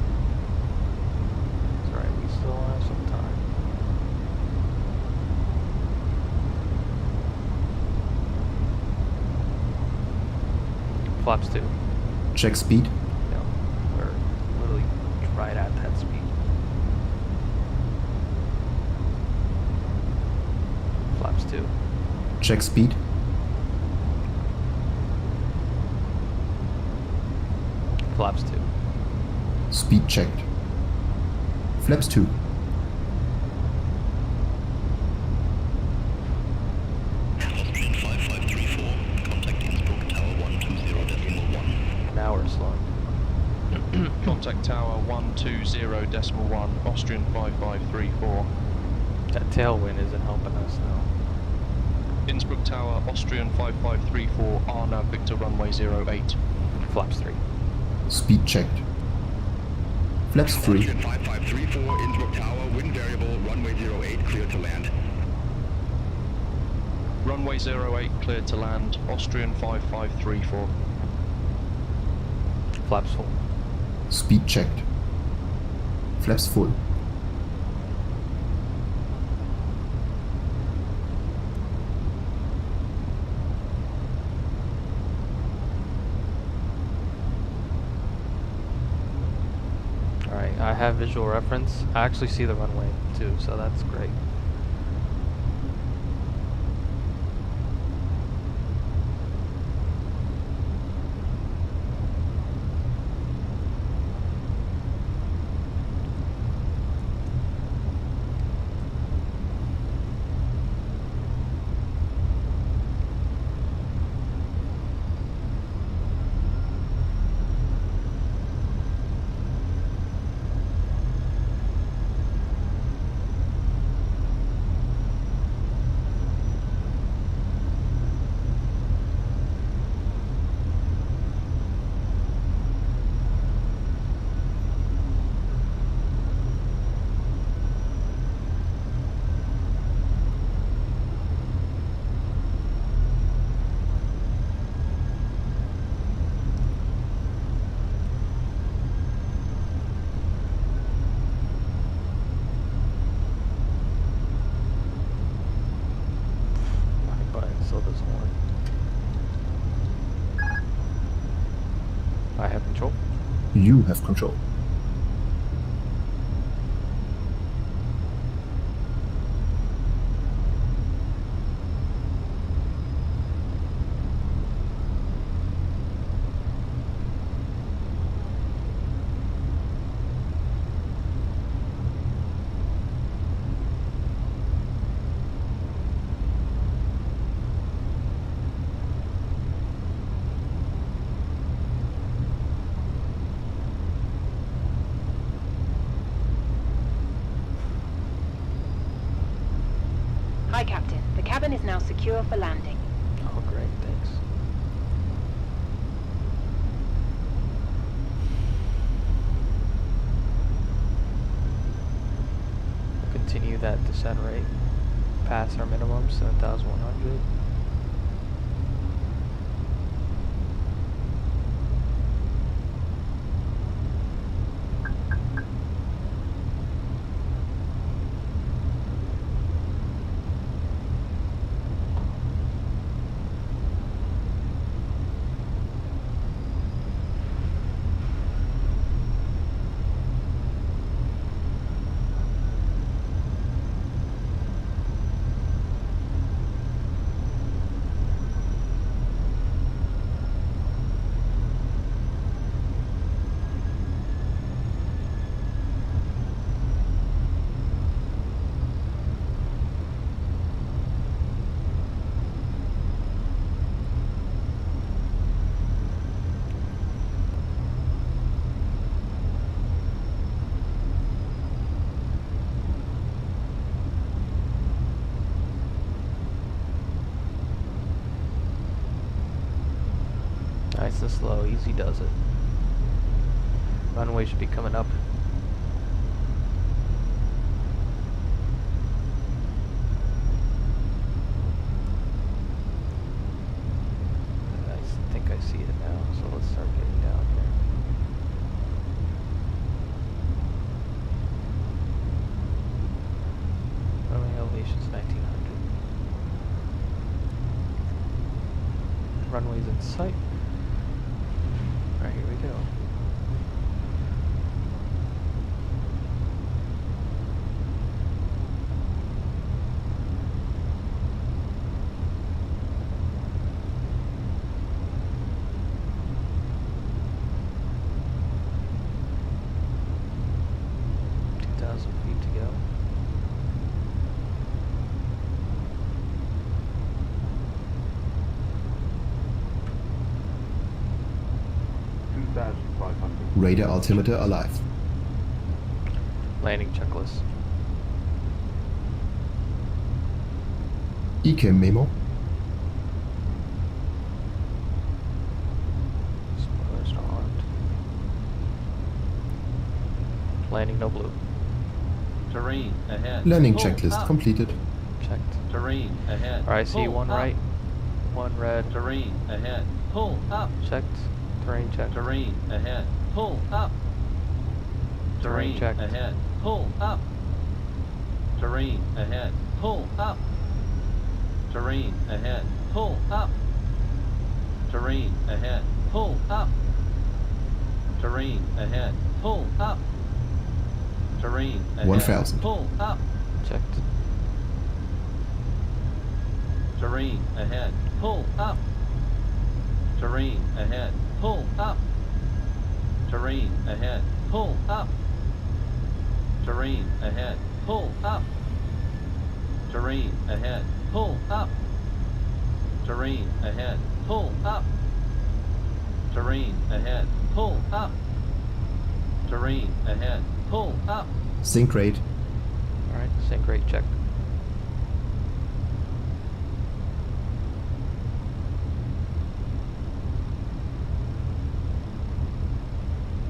It's alright, we still have some time. Flaps 2. Check speed. No, we're literally right at that speed. Flaps 2. Check speed. Flaps 2. Speed checked. Flaps 2. Austrian 5534, contact Innsbruck Tower 120.1. Now we're slowing. Contact Tower 120.1, Austrian 5534. That tailwind isn't helping us now. Innsbruck Tower, Austrian 5534, RNAV Victor runway 08. Flaps 3. Speed checked. Flaps 3. Austrian 5534, Innsbruck Tower, wind variable, runway 08, clear to land. Runway 08 cleared to land, Austrian 5534. Flaps full. Speed checked. Flaps full. Alright, I have visual reference. I actually see the runway too, so that's great. So does horn. I have control. You have control. secure for landing. Oh, great, thanks. We'll continue that descent rate. Pass our minimum, 7,100. Nice and slow, easy does it. Runway should be coming up. I think I see it now, so let's start getting down here. Runway elevation's 1900. Runway's in sight. Alright, here we go. Radar altimeter alive. Landing checklist. ECAM memo. Spoilers not armed. Landing no blue. Terrain ahead. Landing Pull checklist up. completed. Checked. Terrain ahead. Alright, I see Pull one up. right, one red. Terrain ahead. Pull up. Checked. Terrain checked. Terrain ahead. Pull up. Terrain checked. Ahead. Pull up. Terrain ahead. Pull up. Terrain ahead. Pull up. Terrain ahead. Pull up. Terrain ahead. Pull up. Terrain ahead. 1000. Pull up. Checked. Terrain ahead. Pull up. Terrain ahead. Pull up. Terrain ahead. Pull up. Terrain ahead. Pull up. Terrain ahead. Pull up. Terrain ahead. Pull up. Terrain ahead. Pull up. Terrain ahead. Pull up. Sync rate. Alright, sync rate checked.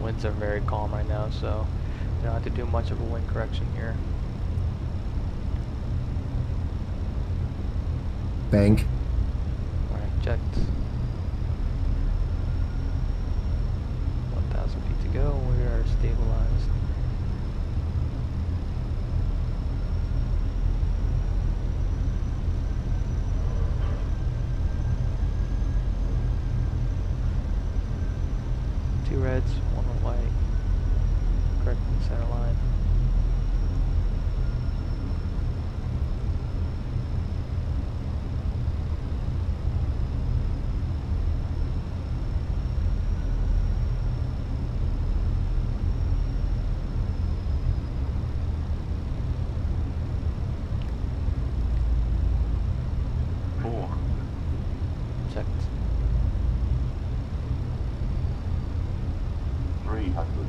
Winds are very calm right now, so you don't have to do much of a wind correction here. Bank. Alright, checked. 1,000 feet to go, we are stabilized. Two reds, one white. Correct the center line. Checked. 300.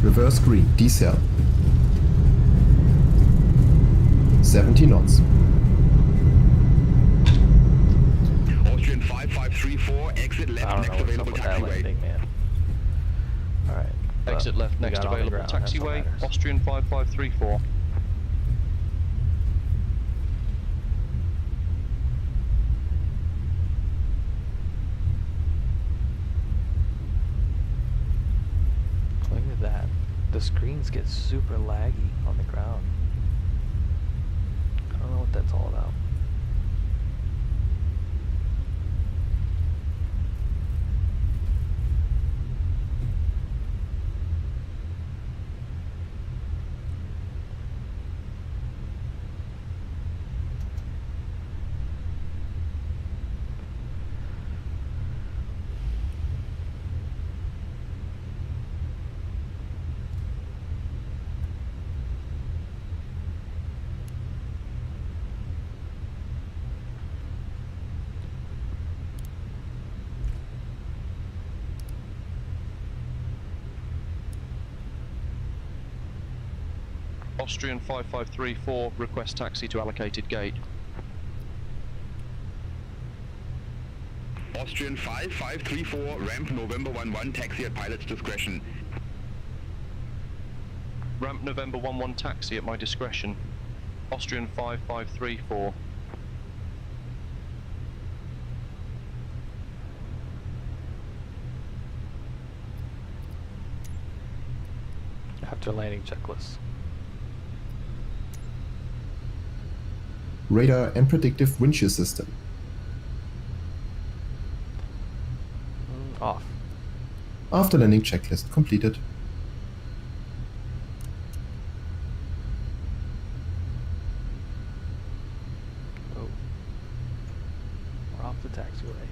Reverse green, decel. 70 knots. Austrian 5534, exit left, next available taxiway. Man. Alright. Exit left, next available taxiway, Austrian 5534. Look at that. The screens get super laggy on the ground. I don't know what that's all about. Austrian 5534, request taxi to allocated gate. Austrian 5534, ramp November 11, taxi at pilot's discretion. Ramp November 11 taxi at my discretion. Austrian 5534. After landing checklist. Radar and predictive wind shear system. Off. After landing checklist completed. Oh. We're off the taxiway.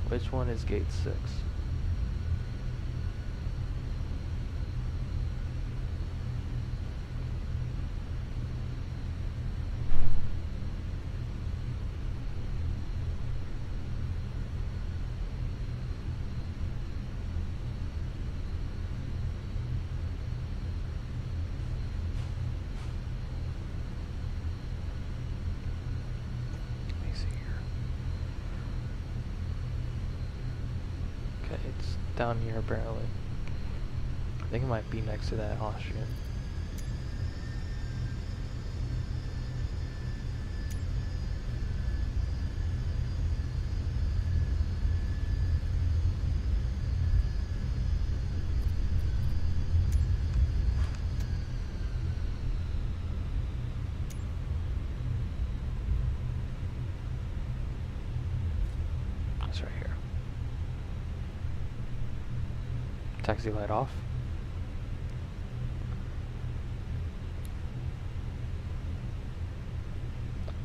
Which one is gate 6? It's down here apparently. I think it might be next to that Austrian. It's right here. Taxi light off.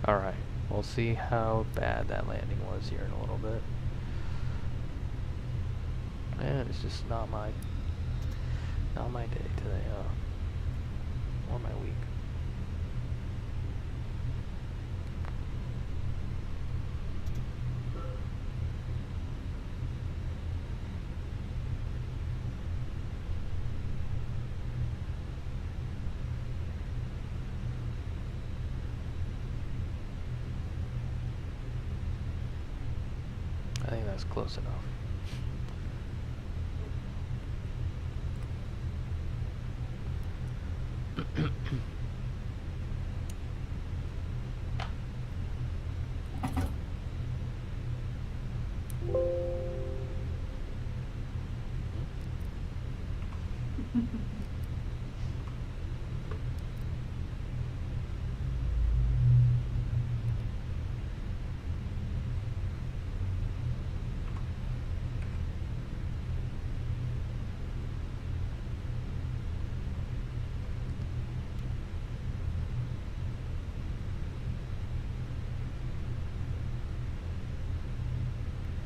Alright, we'll see how bad that landing was here in a little bit. Man, it's just not my day today, or my week. I think that's close enough.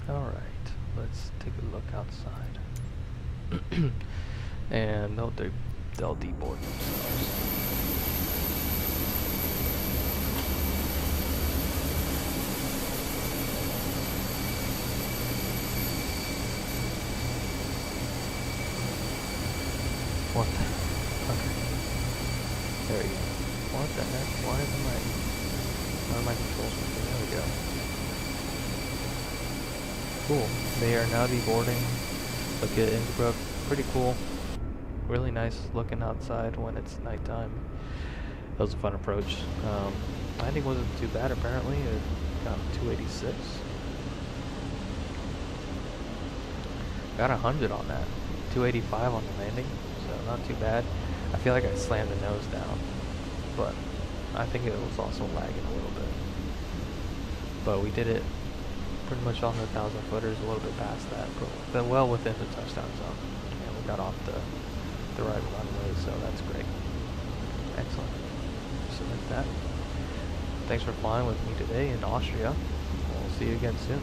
Alright, let's take a look outside. And they'll deboard themselves. What the? Okay. There we go. What the heck? Why are my controls working? There we go. Cool. They are now deboarding. Look at Innsbruck. Pretty cool. Really nice looking outside when it's nighttime. That was a fun approach. Landing wasn't too bad apparently. It got 286. Got 100 on that. 285 on the landing, so not too bad. I feel like I slammed the nose down, but I think it was also lagging a little bit. But we did it pretty much on the 1,000 footers, a little bit past that, but well within the touchdown zone. And we got off the right runway, so that's great. Excellent. So like that. Thanks for flying with me today in Austria. We'll see you again soon.